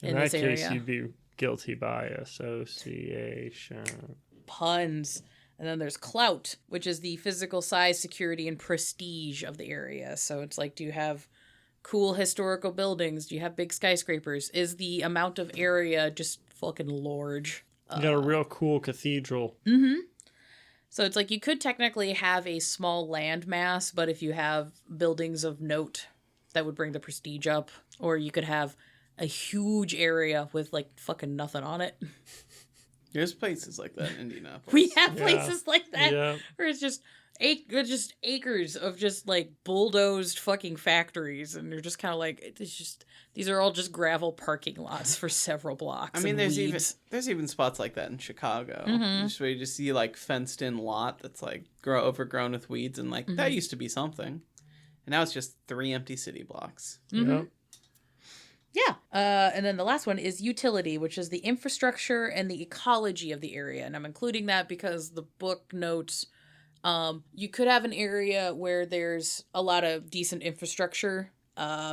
in this area. In that case, you'd be guilty by association. Puns. And then there's clout, which is the physical size, security, and prestige of the area. So it's like, do you have cool historical buildings? Do you have big skyscrapers? Is the amount of area just fucking large? You got a real cool cathedral. Mm-hmm. So it's like you could technically have a small land mass, but if you have buildings of note, that would bring the prestige up. Or you could have a huge area with like fucking nothing on it. There's places like that in Indianapolis. We have places like that Yeah. where it's just acres of just like bulldozed fucking factories, and you're just kind of like, it's just, these are all just gravel parking lots for several blocks. I mean, and there's even spots like that in Chicago. Mhm. Just where you just see like fenced in lot that's like overgrown with weeds, and like that Mhm. used to be something, and now it's just 3 empty city blocks. Mhm. Yep. Yeah. And then the last one is utility, which is the infrastructure and the ecology of the area. And I'm including that because the book notes you could have an area where there's a lot of decent infrastructure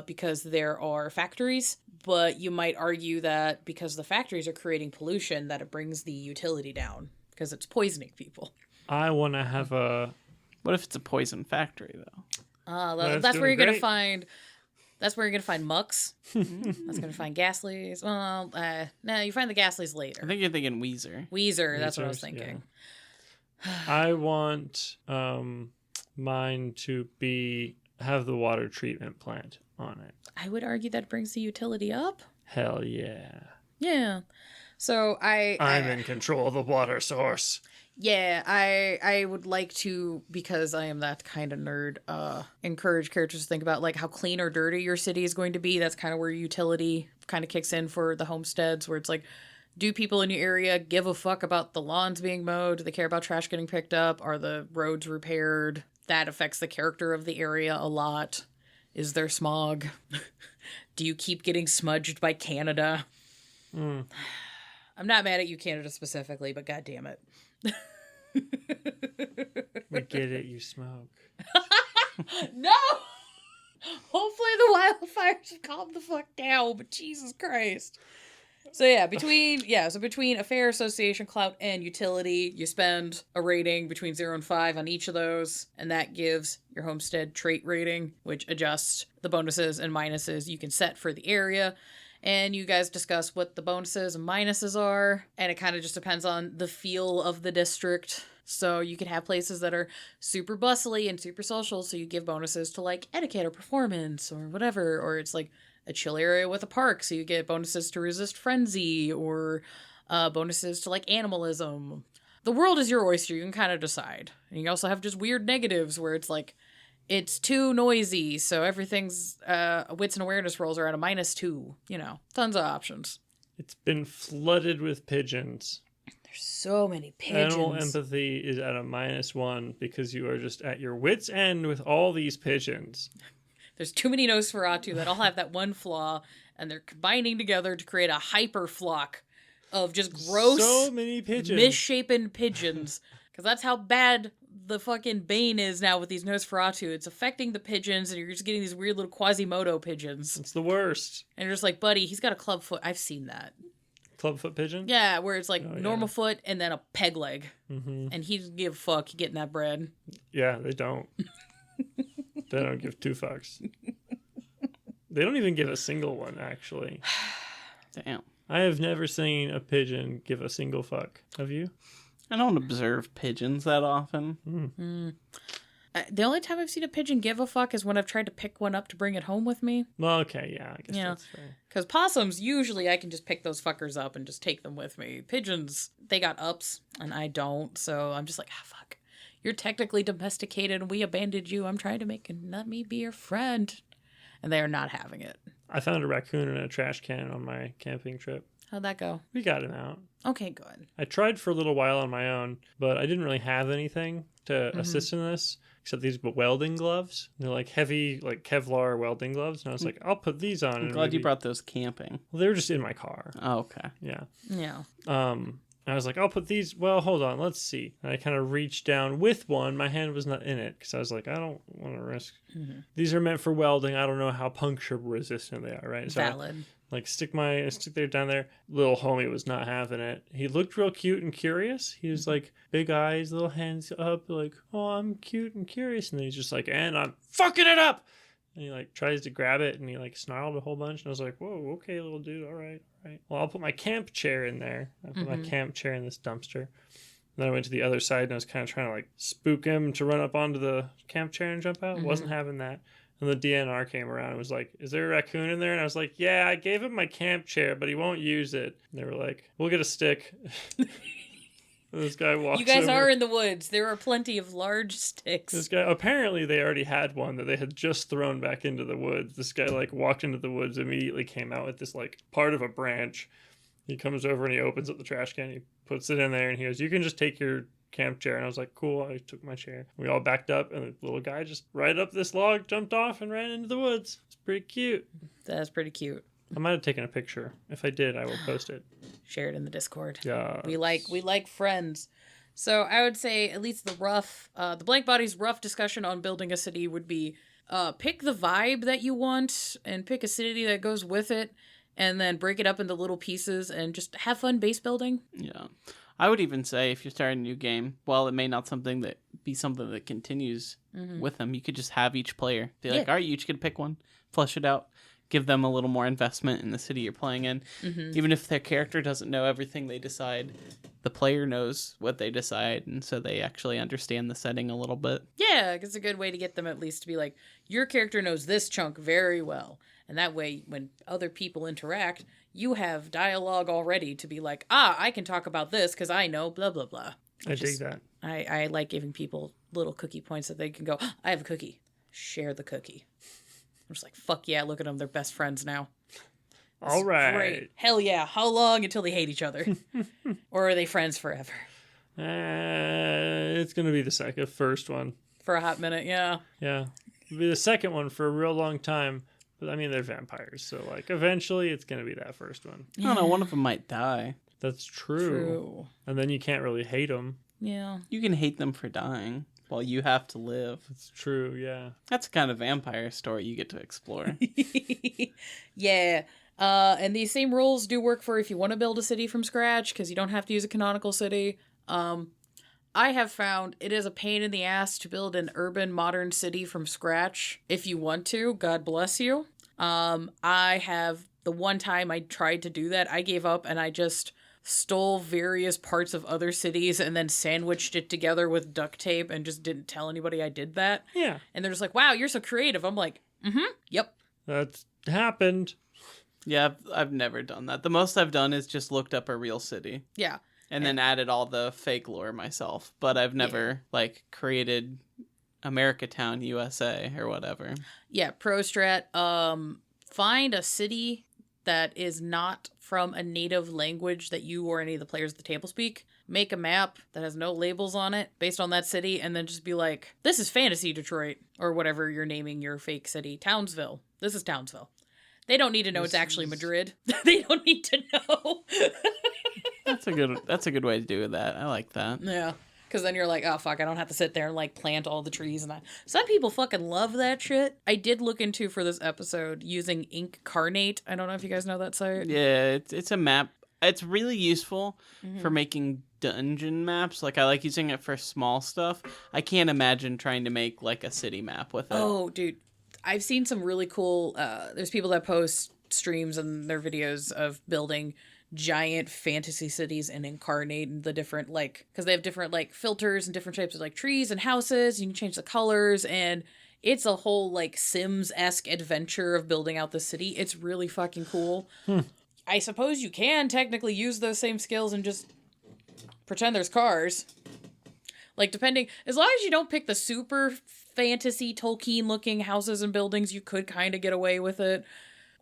because there are factories, but you might argue that because the factories are creating pollution, that it brings the utility down because it's poisoning people. I want to have a... What if it's a poison factory though? That's where you're doing gonna great. find. That's where you're gonna find mucks. That's gonna find Gasleys. Well, no, you find the Gasleys later. I think you're thinking Weezer. Weezer. That's what I was Weezers, thinking. I want mine to have the water treatment plant on it. I would argue that brings the utility up. Hell yeah. Yeah. So I'm in control of the water source. Yeah, I would like to, because I am that kind of nerd, encourage characters to think about like how clean or dirty your city is going to be. That's kind of where utility kind of kicks in for the homesteads, where it's like, do people in your area give a fuck about the lawns being mowed? Do they care about trash getting picked up? Are the roads repaired? That affects the character of the area a lot. Is there smog? Do you keep getting smudged by Canada? Mm. I'm not mad at you, Canada specifically, but god damn it. We get it, you smoke. No! Hopefully the wildfires have calmed the fuck down, but Jesus Christ. So yeah, between affair, association, clout, and utility, you spend a rating between 0 and 5 on each of those, and that gives your homestead trait rating, which adjusts the bonuses and minuses you can set for the area. And you guys discuss what the bonuses and minuses are, and it kind of just depends on the feel of the district. So you could have places that are super bustly and super social, so you give bonuses to like etiquette or performance or whatever, or it's like a chill area with a park, so you get bonuses to resist frenzy, or bonuses to like animalism. The world is your oyster, you can kind of decide. And you also have just weird negatives where it's like, it's too noisy, so everything's wits and awareness rolls are at a -2. You know, tons of options. It's been flooded with pigeons. There's so many pigeons. Animal empathy is at a -1 because you are just at your wit's end with all these pigeons. There's too many Nosferatu that all have that one flaw, and they're combining together to create a hyper flock of just gross, so many pigeons. misshapen pigeons. Because that's how bad the fucking bane is now with these Nosferatu. It's affecting the pigeons, and you're just getting these weird little Quasimodo pigeons. It's the worst. And you're just like, buddy, he's got a club foot. I've seen that. Clubfoot pigeon? Yeah, where it's like Oh, normal yeah. foot and then a peg leg. Mm-hmm. And he doesn't give a fuck getting that bread. Yeah, they don't. They don't give 2 fucks. They don't even give a single one, actually. Damn. I have never seen a pigeon give a single fuck. Have you? I don't observe pigeons that often. The only time I've seen a pigeon give a fuck is when I've tried to pick one up to bring it home with me. Well, okay, yeah, I guess Yeah. that's fair. Because possums, usually I can just pick those fuckers up and just take them with me. Pigeons, they got ups, and I don't, so I'm just like, fuck. You're technically domesticated, and we abandoned you. I'm trying to let me be your friend. And they are not having it. I found a raccoon in a trash can on my camping trip. How'd that go? We got him out. Okay, good. I tried for a little while on my own, but I didn't really have anything to assist in this except these welding gloves. They're like heavy, like Kevlar welding gloves. And I was like, I'll put these on. I'm glad you brought those camping. Well, they were just in my car. Oh, okay. Yeah. Yeah. I was like, I'll put these. Well, hold on. Let's see. And I kind of reached down with one. My hand was not in it because I was like, I don't want to risk. These are meant for welding. I don't know how puncture resistant they are, right? So Valid. like stick there down there. Little homie was not having it. He looked real cute and curious. He was like big eyes, little hands up, like, oh, I'm cute and curious. And then he's just like, and I'm fucking it up. And he like tries to grab it and he like snarled a whole bunch. And I was like, whoa, okay, little dude. All right. Well, I'll put my camp chair in there. I put my camp chair in this dumpster. And then I went to the other side and I was kind of trying to like spook him to run up onto the camp chair and jump out. Wasn't having that. And the DNR came around and was like, is there a raccoon in there? And I was like, yeah, I gave him my camp chair, but he won't use it. And they were like, we'll get a stick. This guy walks You guys over. are in the woods. There are plenty of large sticks. This guy, apparently they already had one that they had just thrown back into the woods. This guy like walked into the woods, immediately came out with this like part of a branch. He comes over and he opens up the trash can. He puts it in there and he goes, you can just take your camp chair. And I was like, cool. I took my chair. We all backed up and the little guy just right up this log, jumped off and ran into the woods. It's pretty cute. That's pretty cute. I might have taken a picture. If I did, I will post it. Share it in the Discord. Yeah. We like friends. So I would say at least the blankbodies rough discussion on building a city would be pick the vibe that you want and pick a city that goes with it and then break it up into little pieces and just have fun base building. Yeah. I would even say if you're starting a new game, while it may not be something that continues with them, you could just have each player be like, all right, you each get to pick one, flesh it out, give them a little more investment in the city you're playing in. Even if their character doesn't know everything they decide, the player knows what they decide, and so they actually understand the setting a little bit. Yeah, it's a good way to get them at least to be like, your character knows this chunk very well. And that way, when other people interact, you have dialogue already to be like, I can talk about this because I know blah, blah, blah. I dig that. I like giving people little cookie points that they can go, I have a cookie. Share the cookie. I'm just like, fuck yeah, look at them. They're best friends now. All right. Great. Hell yeah. How long until they hate each other? Or are they friends forever? It's going to be the first one. For a hot minute, yeah. Yeah. It'll be the second one for a real long time. But I mean, they're vampires. So, like, eventually it's going to be that first one. I don't know, one of them might die. That's true. And then you can't really hate them. Yeah. You can hate them for dying while you have to live. It's true, yeah. That's the kind of vampire story you get to explore. Yeah. And these same rules do work for if you want to build a city from scratch, because you don't have to use a canonical city. I have found it is a pain in the ass to build an urban modern city from scratch. If you want to, God bless you. The one time I tried to do that, I gave up and I just stole various parts of other cities and then sandwiched it together with duct tape and just didn't tell anybody I did that. Yeah. And they're just like, wow, you're so creative. I'm like, yep. That's happened. Yeah, I've never done that. The most I've done is just looked up a real city. Yeah. And then added all the fake lore myself. But I've never, created America Town, USA, or whatever. Yeah, pro strat. Find a city that is not from a native language that you or any of the players at the table speak. Make a map that has no labels on it based on that city, and then just be like, this is Fantasy Detroit, or whatever you're naming your fake city. Townsville. This is Townsville. They don't need to know it's actually Madrid. They don't need to know. That's a good way to do that. I like that. Yeah. Because then you're like, oh, fuck, I don't have to sit there and, plant all the trees and that. Some people fucking love that shit. I did look into, for this episode, using Incarnate. I don't know if you guys know that site. Yeah, it's a map. It's really useful for making dungeon maps. I like using it for small stuff. I can't imagine trying to make, a city map with it. Oh, dude. I've seen some really cool, there's people that post streams and their videos of building giant fantasy cities and Incarnate the different, because they have different, filters and different shapes of, trees and houses. You can change the colors, and it's a whole, Sims-esque adventure of building out the city. It's really fucking cool. I suppose you can technically use those same skills and just pretend there's cars. Depending, as long as you don't pick the super fantasy Tolkien-looking houses and buildings, you could kind of get away with it.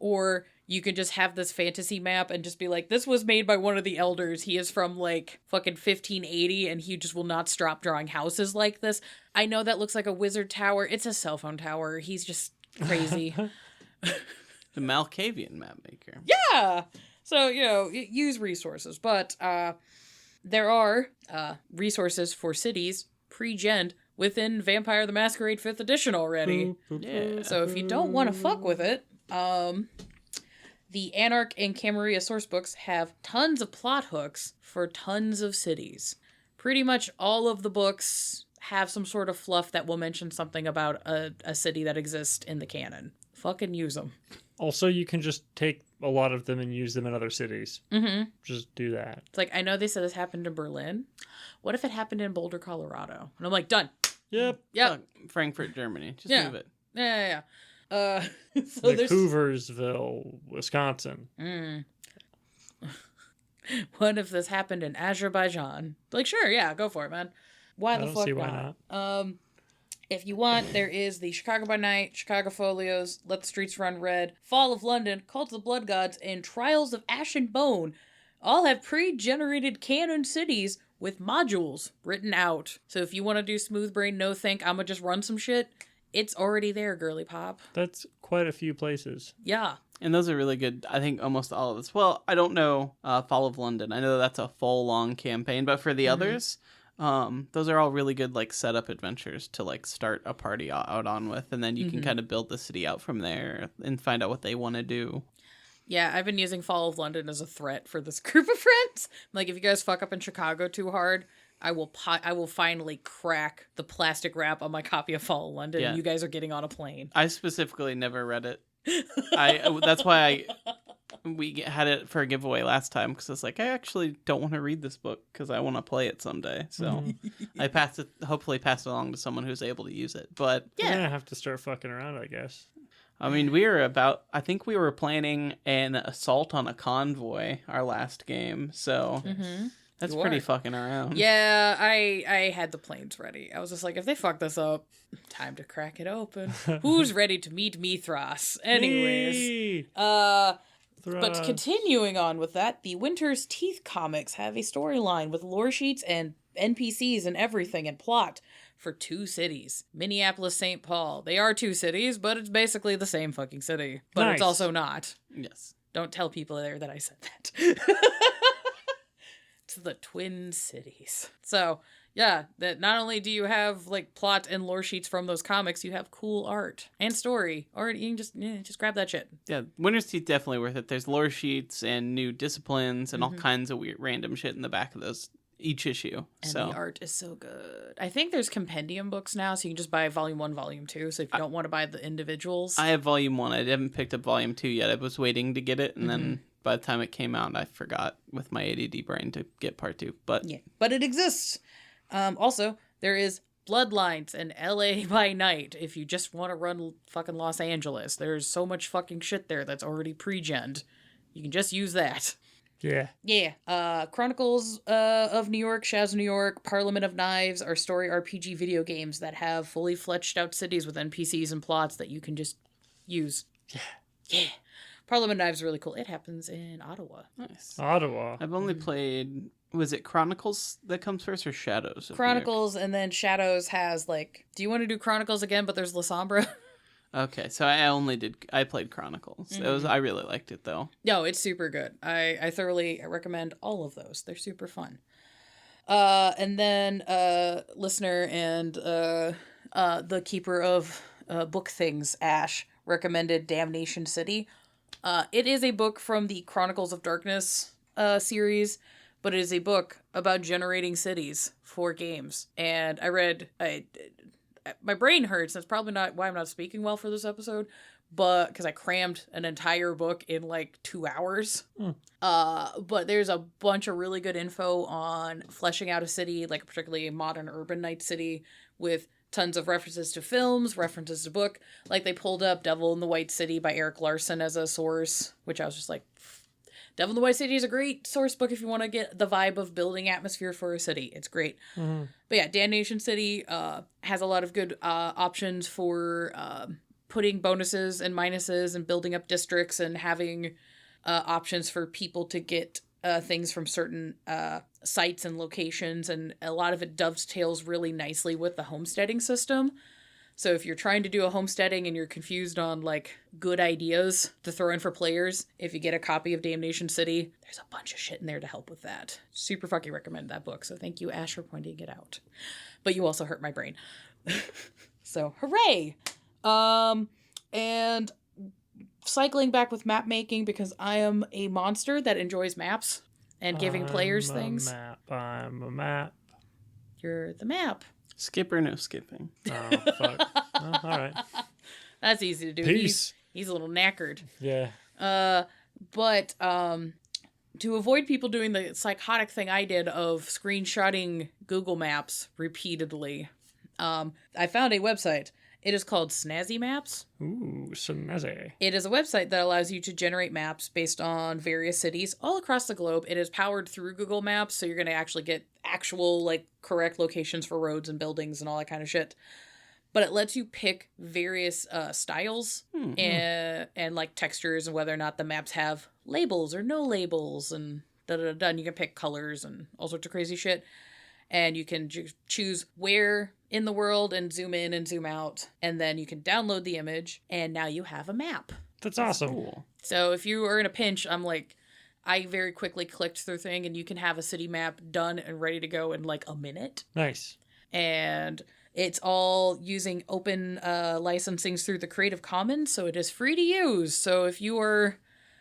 Or you can just have this fantasy map and just be like, this was made by one of the elders. He is from like fucking 1580 and he just will not stop drawing houses like this. I know that looks like a wizard tower. It's a cell phone tower. He's just crazy. The Malkavian map maker. Yeah. So, use resources. But there are resources for cities pre-gen within Vampire the Masquerade 5th edition already. Yeah. So if you don't want to fuck with it, the Anarch and Camarilla sourcebooks have tons of plot hooks for tons of cities. Pretty much all of the books have some sort of fluff that will mention something about a city that exists in the canon. Fucking use them. Also, you can just take a lot of them and use them in other cities. Mm-hmm. Just do that. It's like, I know they said this happened in Berlin. What if it happened in Boulder, Colorado? And I'm like, done. Yep. Frankfurt, Germany. Just move it. Yeah. So like Hooversville, Wisconsin. What if this happened in Azerbaijan? Like, sure, yeah, go for it, man. Why the fuck not? If you want, there is the Chicago by Night, Chicago Folios, Let the Streets Run Red, Fall of London, Cult of the Blood Gods, and Trials of Ash and Bone. All have pre-generated canon cities with modules written out. So if you want to do smooth brain, no think, I'm gonna just run some shit, it's already there, girly pop. That's quite a few places. Yeah. And those are really good. I think almost all of this. Well, I don't know Fall of London. I know that's a full long campaign, but for the others, those are all really good like setup adventures to like start a party out on with, and then you can kind of build the city out from there and find out what they want to do. Yeah, I've been using Fall of London as a threat for this group of friends. Like, if you guys fuck up in Chicago too hard, I will finally crack the plastic wrap on my copy of Fall of London, and you guys are getting on a plane. I specifically never read it. That's why we had it for a giveaway last time, because I was like, I actually don't want to read this book because I want to play it someday. So I hopefully passed it along to someone who's able to use it. But yeah, I have to start fucking around, I guess. I mean, I think we were planning an assault on a convoy our last game, so that's pretty fucking around. Yeah, I had the planes ready. I was just like, if they fuck this up, time to crack it open. Who's ready to meet Mithras? Anyways, but continuing on with that, the Winter's Teeth comics have a storyline with lore sheets and NPCs and everything and plot for 2 cities. Minneapolis, St. Paul. They are 2 cities, but it's basically the same fucking city. But it's also not. Yes. Don't tell people there that I said that. It's the Twin Cities. So, yeah, that not only do you have like plot and lore sheets from those comics, you have cool art and story. Or you can just grab that shit. Yeah, Winter's Teeth definitely worth it. There's lore sheets and new disciplines and all kinds of weird random shit in the back of those each issue. And the art is so good. I think there's compendium books now, so you can just buy volume 1, volume 2. So if you don't want to buy the individuals. I have volume 1. I haven't picked up volume 2 yet. I was waiting to get it, and then by the time it came out, I forgot with my ADD brain to get part 2. But yeah, but it exists. Also, there is Bloodlines and LA by Night if you just want to run fucking Los Angeles. There's so much fucking shit there that's already pre-gened. You can just use that. Yeah. Chronicles of New York, Shadows of New York, Parliament of Knives are story RPG video games that have fully fleshed out cities with NPCs and plots that you can just use. Yeah. Parliament of Knives is really cool. It happens in Ottawa. Nice. Ottawa. I've only played... Was it Chronicles that comes first or Shadows? Chronicles, and then Shadows has like... Do you want to do Chronicles again, but there's La Sombra? Okay, so I played Chronicles. I really liked it though. No, it's super good. I thoroughly recommend all of those. They're super fun. And then listener and the keeper of book things, Ash, recommended Damnation City. It is a book from the Chronicles of Darkness series, but it is a book about generating cities for games. And my brain hurts. That's probably not why I'm not speaking well for this episode, but because I crammed an entire book in like 2 hours. But there's a bunch of really good info on fleshing out a city, like particularly a modern urban night city, with tons of references to films, references to book. Like they pulled up Devil in the White City by Eric Larson as a source, which I was just like, Devil in the White City is a great source book if you want to get the vibe of building atmosphere for a city. It's great. But yeah, Damnation City has a lot of good options for putting bonuses and minuses and building up districts and having options for people to get things from certain sites and locations, and a lot of it dovetails really nicely with the homesteading system. So if you're trying to do a homesteading and you're confused on like good ideas to throw in for players, if you get a copy of Damnation City, there's a bunch of shit in there to help with that. Super fucking recommend that book. So thank you, Ash, for pointing it out. But you also hurt my brain. So hooray! And cycling back with map making, because I am a monster that enjoys maps and giving players things. I'm a map. You're the map. Skip or no skipping? Oh, fuck. Oh, all right. That's easy to do. Peace. He's a little knackered. Yeah. But to avoid people doing the psychotic thing I did of screenshotting Google Maps repeatedly, I found a website. It is called Snazzy Maps. Ooh, snazzy. It is a website that allows you to generate maps based on various cities all across the globe. It is powered through Google Maps, so you're going to actually get actual, like, correct locations for roads and buildings and all that kind of shit. But it lets you pick various styles and like textures and whether or not the maps have labels or no labels and da-da-da-da. And you can pick colors and all sorts of crazy shit. And you can choose where in the world and zoom in and zoom out. And then you can download the image, and now you have a map. That's awesome. Cool. So if you are in a pinch, I very quickly clicked through thing, and you can have a city map done and ready to go in like a minute. Nice. And it's all using open licensings through the Creative Commons, so it is free to use. So if you are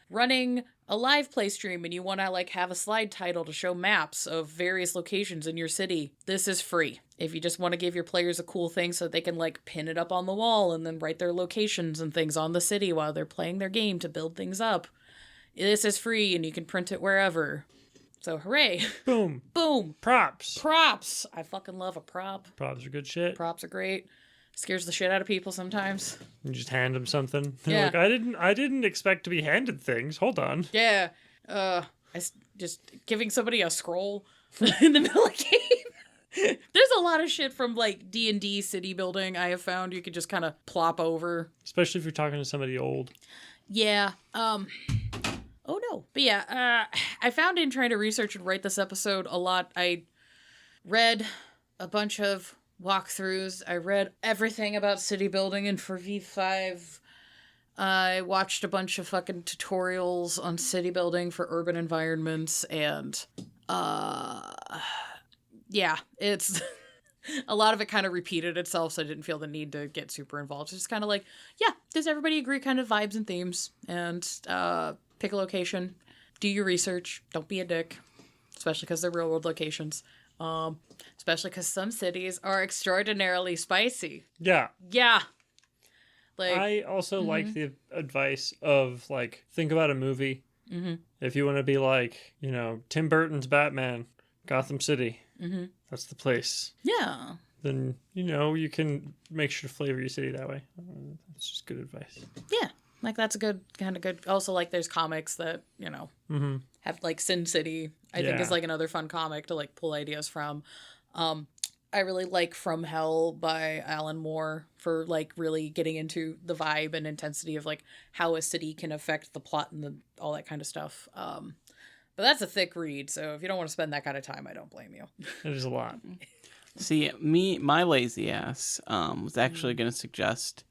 running a live play stream and you want to like have a slide title to show maps of various locations in your city, this is free. If you just want to give your players a cool thing so they can like pin it up on the wall and then write their locations and things on the city while they're playing their game to build things up, this is free and you can print it wherever. So hooray. Boom. Boom. Props. Props. I fucking love a prop. Props are good shit. Props are great. Scares the shit out of people sometimes. You just hand them something. They're Yeah. like, I didn't expect to be handed things. Hold on. Yeah. Just giving somebody a scroll in the middle of the game. There's a lot of shit from like D&D city building I have found you could just kind of plop over. Especially if you're talking to somebody old. Yeah. Oh no. But yeah, I found in trying to research and write this episode a lot. I read a bunch of walkthroughs. I read everything about city building, and for V5 I watched a bunch of fucking tutorials on city building for urban environments, and yeah, it's a lot of it kind of repeated itself, so I didn't feel the need to get super involved. It's just kind of like, yeah, does everybody agree kind of vibes and themes, and pick a location, do your research, don't be a dick, especially because they're real world locations. Especially because some cities are extraordinarily spicy. Yeah. Yeah. Like, I also like the advice of, like, think about a movie. Mm-hmm. If you want to be like, you know, Tim Burton's Batman, Gotham City, that's the place. Yeah. Then, you know, you can make sure to flavor your city that way. That's just good advice. Yeah. Like, that's a good, kind of good. Also, like, there's comics that, you know, have, like, Sin City, I think is, like, another fun comic to, like, pull ideas from. I really like From Hell by Alan Moore for, like, really getting into the vibe and intensity of, like, how a city can affect the plot and all that kind of stuff. But that's a thick read, so if you don't want to spend that kind of time, I don't blame you. It is a lot. See, my lazy ass was actually going to suggest,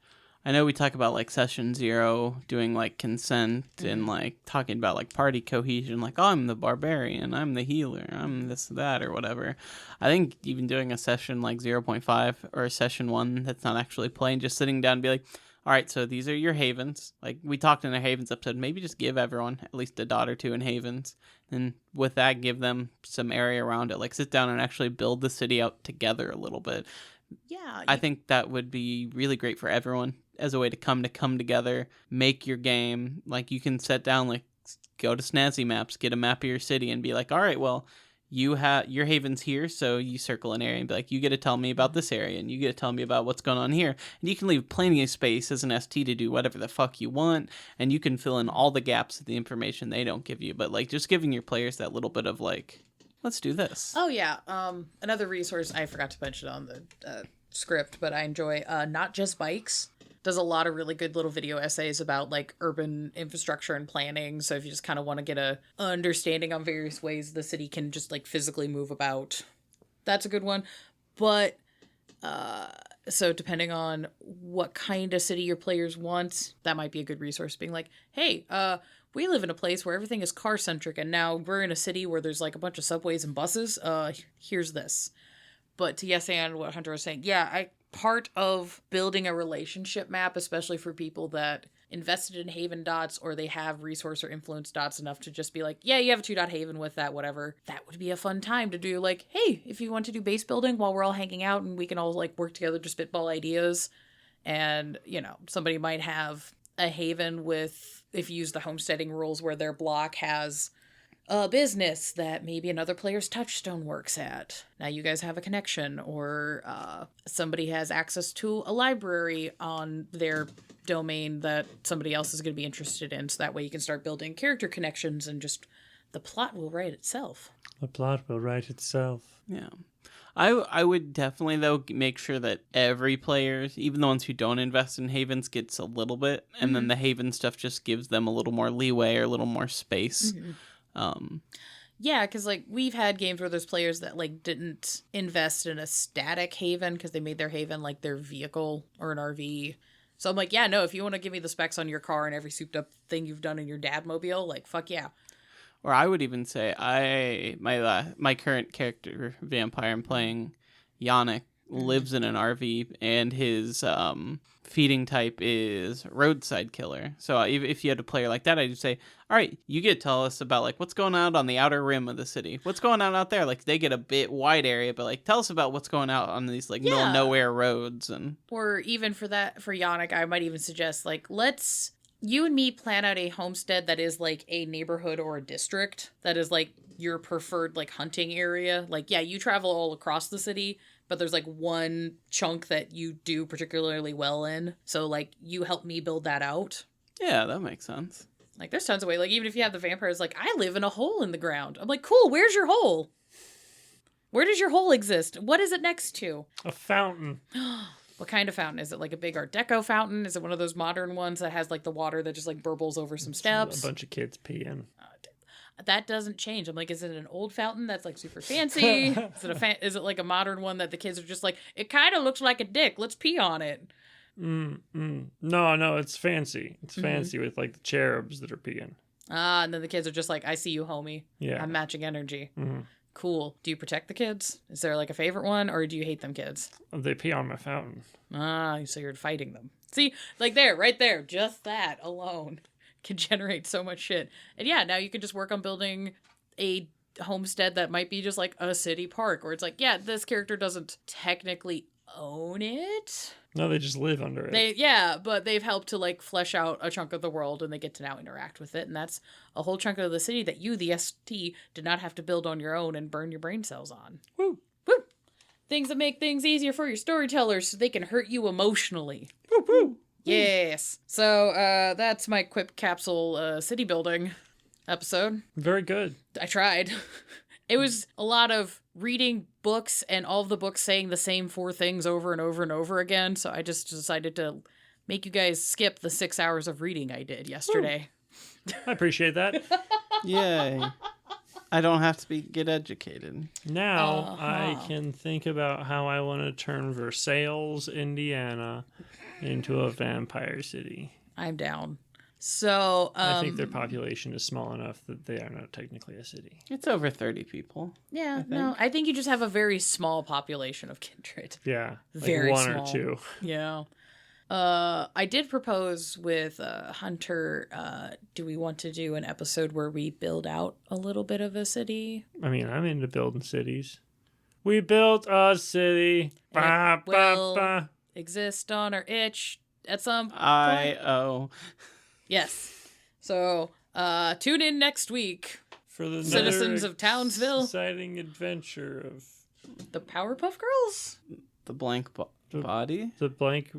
I know we talk about like session 0 doing like consent and like talking about like party cohesion, like, oh, I'm the barbarian, I'm the healer, I'm this, that, or whatever. I think even doing a session like 0.5 or a session 1 that's not actually playing, just sitting down and be like, all right, so these are your havens. Like we talked in a havens episode, maybe just give everyone at least a dot or two in havens. And with that, give them some area around it. Like sit down and actually build the city out together a little bit. Yeah. I think that would be really great for everyone as a way to come together, make your game. Like you can sit down, like go to Snazzy Maps, get a map of your city and be like, all right, well, you have your haven's here, so you circle an area and be like, you get to tell me about this area and you get to tell me about what's going on here. And you can leave plenty of space as an ST to do whatever the fuck you want, and you can fill in all the gaps of the information they don't give you. But like just giving your players that little bit of like, let's do this. Oh yeah. Another resource I forgot to mention on the script, but I enjoy Not Just Bikes. does a lot of really good little video essays about like urban infrastructure and planning. So if you just kind of want to get a understanding on various ways the city can just like physically move about, that's a good one. But so depending on what kind of city your players want, that might be a good resource. Being like, hey, we live in a place where everything is car centric, and now we're in a city where there's like a bunch of subways and buses. Here's this. But to yes and what Hunter was saying, yeah, part of building a relationship map, especially for people that invested in Haven dots or they have resource or influence dots enough to just be like, yeah, you have a 2-dot Haven with that, whatever. That would be a fun time to do, like, hey, if you want to do base building while we're all hanging out and we can all like work together to spitball ideas. And, you know, somebody might have a Haven with, if you use the homesteading rules, where their block has a business that maybe another player's touchstone works at. Now you guys have a connection, or somebody has access to a library on their domain that somebody else is going to be interested in. So that way you can start building character connections and just the plot will write itself. The plot will write itself. Yeah. I would definitely, though, make sure that every player, even the ones who don't invest in Havens, gets a little bit. And then the Haven stuff just gives them a little more leeway or a little more space. Yeah, because like we've had games where there's players that like didn't invest in a static Haven because they made their Haven like their vehicle or an RV. So I'm like, yeah, no, if you want to give me the specs on your car and every souped up thing you've done in your dad mobile, like fuck yeah. Or I would even say my current character vampire I'm playing, Yannick, lives in an RV, and his feeding type is roadside killer. So if you had a player like that, I'd say, all right, you get to tell us about like what's going on the outer rim of the city. What's going on out there? Like they get a bit wide area, but like tell us about what's going out on these like middle of nowhere roads. And or even for Yannick, I might even suggest like let's you and me plan out a homestead that is like a neighborhood or a district that is like your preferred like hunting area. Like, yeah, you travel all across the city, but there's like one chunk that you do particularly well in. So like you help me build that out. Yeah, that makes sense. Like there's tons of ways. Like even if you have the vampires, like I live in a hole in the ground. I'm like, cool, where's your hole? Where does your hole exist? What is it next to? A fountain. What kind of fountain? Is it like a big Art Deco fountain? Is it one of those modern ones that has like the water that just like burbles over some steps? A bunch of kids peeing. That doesn't change. I'm like, is it an old fountain that's like super fancy? Is it like a modern one that the kids are just like, it kind of looks like a dick. Let's pee on it. No, it's fancy. It's fancy with like the cherubs that are peeing. And then the kids are just like, I see you, homie. Yeah. I'm matching energy. Mm-hmm. Cool. Do you protect the kids? Is there like a favorite one, or do you hate them kids? They pee on my fountain. So you're fighting them. See, like there, right there, just that alone can generate so much shit. And yeah, now you can just work on building a homestead that might be just like a city park, where it's like, yeah, this character doesn't technically own it. No, they just live under it. But they've helped to like flesh out a chunk of the world, and they get to now interact with it, and that's a whole chunk of the city that you, the ST, did not have to build on your own and burn your brain cells on. Woo! Woo! Things that make things easier for your storytellers so they can hurt you emotionally. Woo! Woo! Yes. So that's my Quip Capsule city building episode. Very good. I tried. It was a lot of reading books and all of the books saying the same 4 things over and over and over again. So I just decided to make you guys skip the 6 hours of reading I did yesterday. I appreciate that. Yay. I don't have to get educated. Now I can think about how I want to turn Versailles, Indiana into a vampire city. I'm down. So I think their population is small enough that they are not technically a city. It's over 30 people. Yeah, I think you just have a very small population of kindred. Yeah, like very one small. or two. Yeah. I did propose with Hunter, do we want to do an episode where we build out a little bit of a city? I mean, I'm into building cities. We built a city. It will exist on our itch at some point. I-O. Yes. So, tune in next week for the citizens of Townsville. Exciting adventure of the Powerpuff Girls? The blank body? The blank.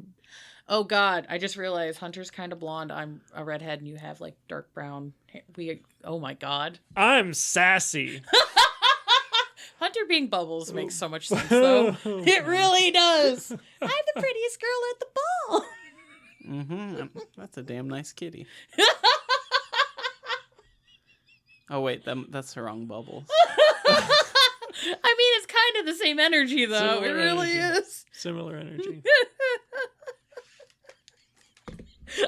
Oh God, I just realized Hunter's kind of blonde. I'm a redhead and you have like dark brown hair. Oh my God. I'm sassy. Hunter being Bubbles makes so much sense though. It really does. I'm the prettiest girl at the ball. Mm-hmm. That's a damn nice kitty. Oh, wait, that's the wrong Bubbles. I mean, it's kind of the same energy, though. Similar it really energy. is. Similar energy.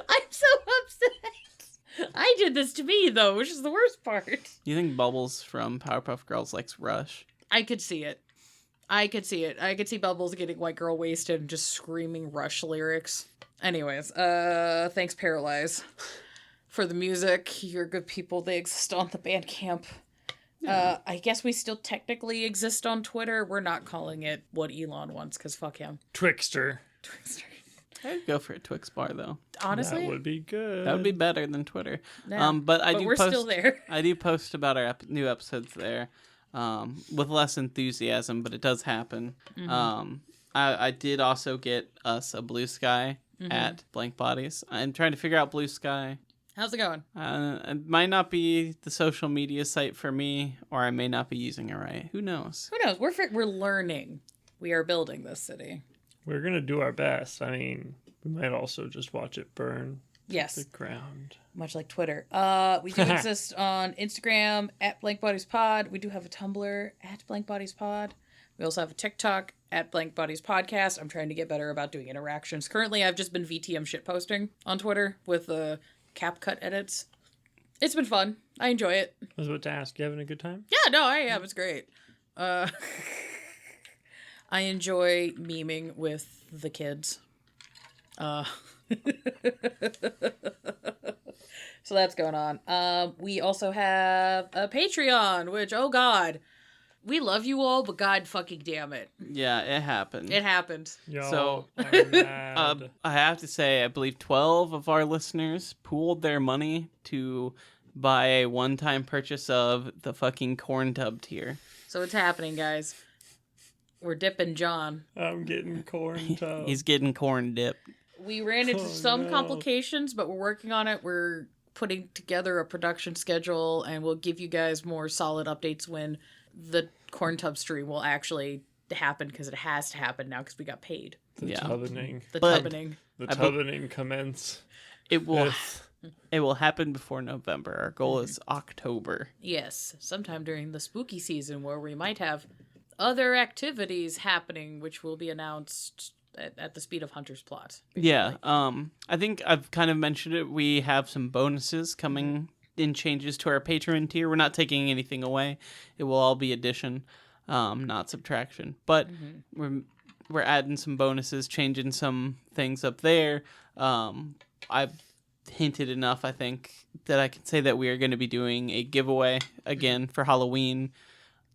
I'm so upset. I did this to me, though, which is the worst part. You think Bubbles from Powerpuff Girls likes Rush? I could see it. I could see Bubbles getting white girl wasted and just screaming Rush lyrics. Anyways, thanks Paralyze for the music. You're good people. They exist on the Bandcamp. I guess we still technically exist on Twitter. We're not calling it what Elon wants, because fuck him. Twixter. I'd go for a Twix bar, though. Honestly? That would be good. That would be better than Twitter. Yeah. But we're still there. I do post about our new episodes there with less enthusiasm, but it does happen. Mm-hmm. I did also get us a Blue Sky at Blankbodies. I'm trying to figure out Blue Sky. How's it going? It might not be the social media site for me, or I may not be using it right. Who knows? Who knows? We're learning. We are building this city. We're going to do our best. I mean, we might also just watch it burn Yes. to the ground. Much like Twitter. We do exist on Instagram at BlankBodiesPod. We do have a Tumblr at BlankBodiesPod. We also have a TikTok at BlankBodiesPodcast. I'm trying to get better about doing interactions. Currently, I've just been VTM shitposting on Twitter with the cap cut edits. It's been fun. I enjoy it. I was about to ask, you having a good time? Yeah, no, I am. It's great. I enjoy memeing with the kids. So that's going on. We also have a Patreon, which, oh god, we love you all, but god fucking damn it. Yeah, it happened. It happened. Y'all So, are mad. I have to say, I believe 12 of our listeners pooled their money to buy a one-time purchase of the fucking corn tub tier. So it's happening, guys. We're dipping John. I'm getting corn tub. He's getting corn dipped. We ran into some no. complications, but we're working on it. We're putting together a production schedule, and we'll give you guys more solid updates when the corn tub stream will actually happen, because it has to happen now because we got paid. The tubbening. The But- tubbening. The tubbening commence. It will Yes. it will happen before November. Our goal is October. Yes, sometime during the spooky season where we might have other activities happening, which will be announced at the speed of Hunter's plot. Yeah, I think I've kind of mentioned it. We have some bonuses coming in, changes to our Patreon tier. We're not taking anything away. It will all be addition, not subtraction. But we're adding some bonuses, changing some things up there. I've hinted enough, I think, that I can say that we are going to be doing a giveaway again for Halloween,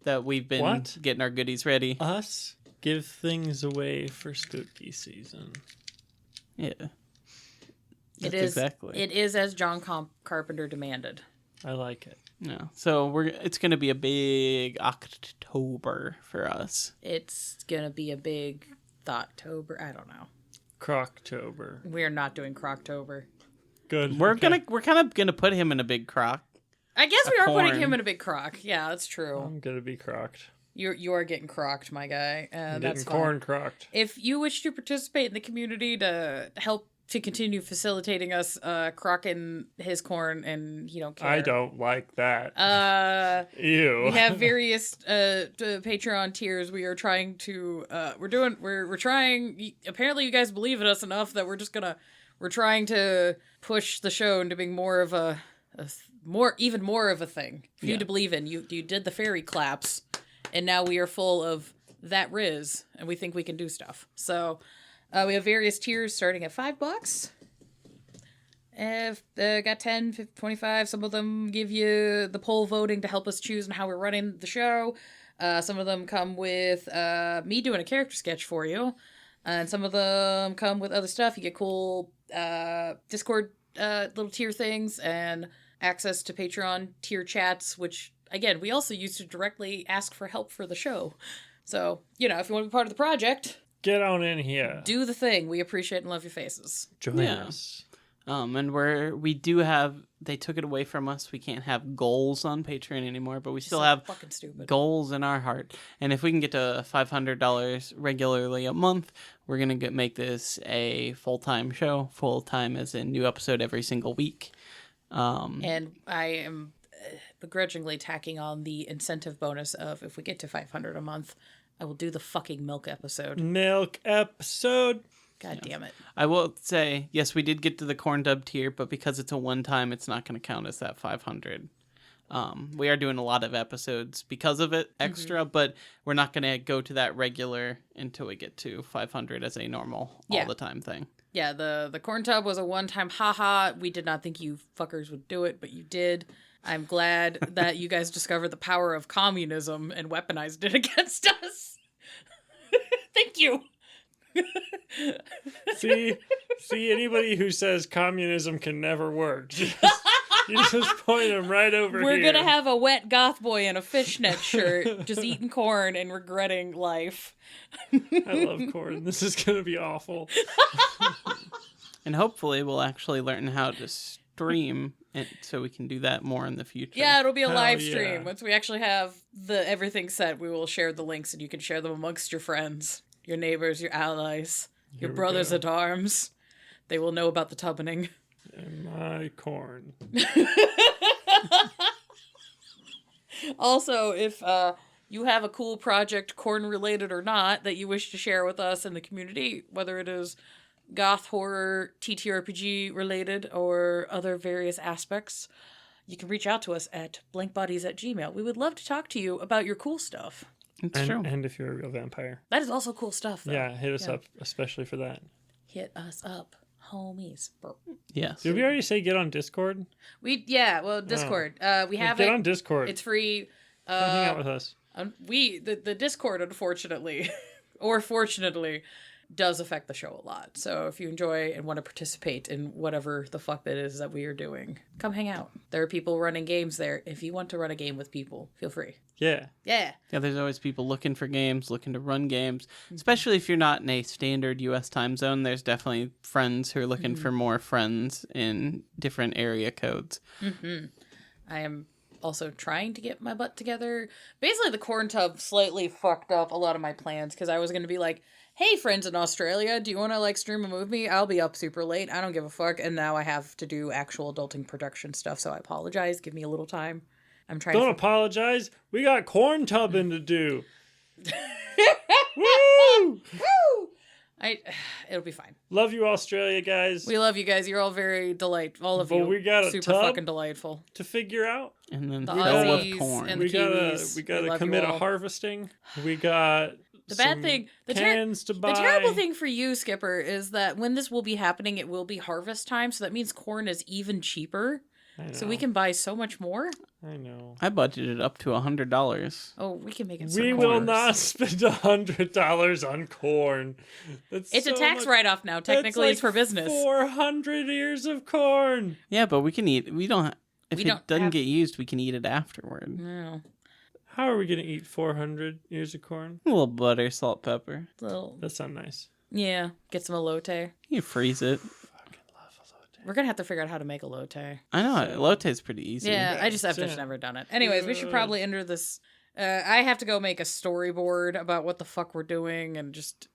that we've been getting our goodies ready. Us give things away for spooky season. Yeah. It That's is exactly. It is as John Carpenter demanded. I like it. Yeah. So it's going to be a big October for us. It's gonna be a big Thoughttober. I don't know. Croctober. We're not doing Croctober. Good. We're okay. kind of gonna put him in a big crock. I guess we are corn. putting him in a big crock. Yeah, that's true. I'm gonna be crocked. You are getting crocked, my guy. I'm That's getting fine. corn crocked. If you wish to participate in the community to help to continue facilitating us crocking his corn, and you don't care. I don't like that. Ew. We have various Patreon tiers. We are trying to we're trying. Apparently, you guys believe in us enough that we're trying to push the show into being more of even more of a thing for you to believe in. You did the fairy claps, and now we are full of that Riz, and we think we can do stuff. So we have various tiers starting at $5. If got 10, 50, 25, some of them give you the poll voting to help us choose on how we're running the show. Some of them come with me doing a character sketch for you. And some of them come with other stuff. You get cool Discord little tier things and access to Patreon tier chats, which, again, we also use to directly ask for help for the show. So, if you want to be part of the project, Get on in here. do the thing. We appreciate and love your faces. Join Yeah. us. And we do have they took it away from us. We can't have goals on Patreon anymore, but we still So have fucking stupid. goals in our heart. And if we can get to $500 regularly a month, we're going to make this a full-time show. Full-time as in new episode every single week. And I am begrudgingly tacking on the incentive bonus of if we get to 500 a month, I will do the fucking milk episode. Milk episode. God damn it. I will say, yes, we did get to the corn dub tier, but because it's a one-time, it's not going to count as that 500. We are doing a lot of episodes because of it extra, but we're not going to go to that regular until we get to 500 as a normal all the time thing. Yeah, the corn tub was a one-time haha. We did not think you fuckers would do it, but you did. I'm glad that you guys discovered the power of communism and weaponized it against us. Thank you. See, anybody who says communism can never work, you just point them right over We're here. gonna have a wet goth boy in a fishnet shirt, just eating corn and regretting life. I love corn. This is gonna be awful. And hopefully we'll actually learn how to stream it so we can do that more in the future. Yeah, it'll be a Hell live yeah. stream. Once we actually have everything set, we will share the links and you can share them amongst your friends, your neighbors, your allies, your Here we brothers go. at arms. They will know about the tubbening. And my corn. Also, if you have a cool project, corn related or not, that you wish to share with us in the community, whether it is goth, horror, TTRPG related, or other various aspects, you can reach out to us at blankbodies@gmail.com. We would love to talk to you about your cool stuff. It's true. And if you're a real vampire. That is also cool stuff, though. Yeah, hit us up, especially for that. Hit us up, homies. Yes. Did we already say get on Discord? Discord. We have Get it. on Discord. It's free. Come hang out with us. The Discord, unfortunately, or fortunately, does affect the show a lot. So if you enjoy and want to participate in whatever the fuck that is that we are doing, come hang out. There are people running games there. If you want to run a game with people, feel free. Yeah. Yeah. Yeah, there's always people looking for games, looking to run games, especially if you're not in a standard U.S. time zone. There's definitely friends who are looking for more friends in different area codes. I am also trying to get my butt together. Basically, the corn tub slightly fucked up a lot of my plans because I was going to be like, hey, friends in Australia, do you want to stream a movie? I'll be up super late. I don't give a fuck. And now I have to do actual adulting production stuff, so I apologize. Give me a little time. I'm trying Don't to... apologize. We got corn tubbing to do. Woo! Woo! It'll be fine. Love you, Australia, guys. We love you guys. You're all very delightful. All of But you. we got a super tub? fucking delightful. To figure out, And then The fill Aussies with corn. and- we the Kiwis. We gotta love commit you a all. harvesting. We got The bad some thing, cans to buy. the terrible thing for you, Skipper, is that when this will be happening, it will be harvest time. So that means corn is even cheaper. I know. So we can buy so much more. I know. I budgeted up to $100. Oh, we can make it. We some will corners. not spend $100 on corn. That's It's so a tax much- write-off now. Technically, it's for business. 400 ears of corn. Yeah, but we can eat. We don't. If We it don't doesn't have- get used, we can eat it afterward. No. How are we gonna eat 400 ears of corn? A little butter, salt, pepper. Little, That sounds nice. yeah. Get some elote. You freeze it. Fucking love elote. We're gonna have to figure out how to make elote. I know. So- Elote's pretty easy. Yeah, I've just Yeah. never done it. Anyways, we should Good. probably enter this. I have to go make a storyboard about what the fuck we're doing, and just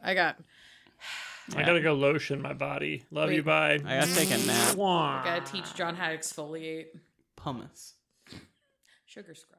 I gotta go lotion my body. Love you, Wait. bye. I gotta take a nap. Mwah. gotta teach John how to exfoliate. Pumice. Sugar scrub.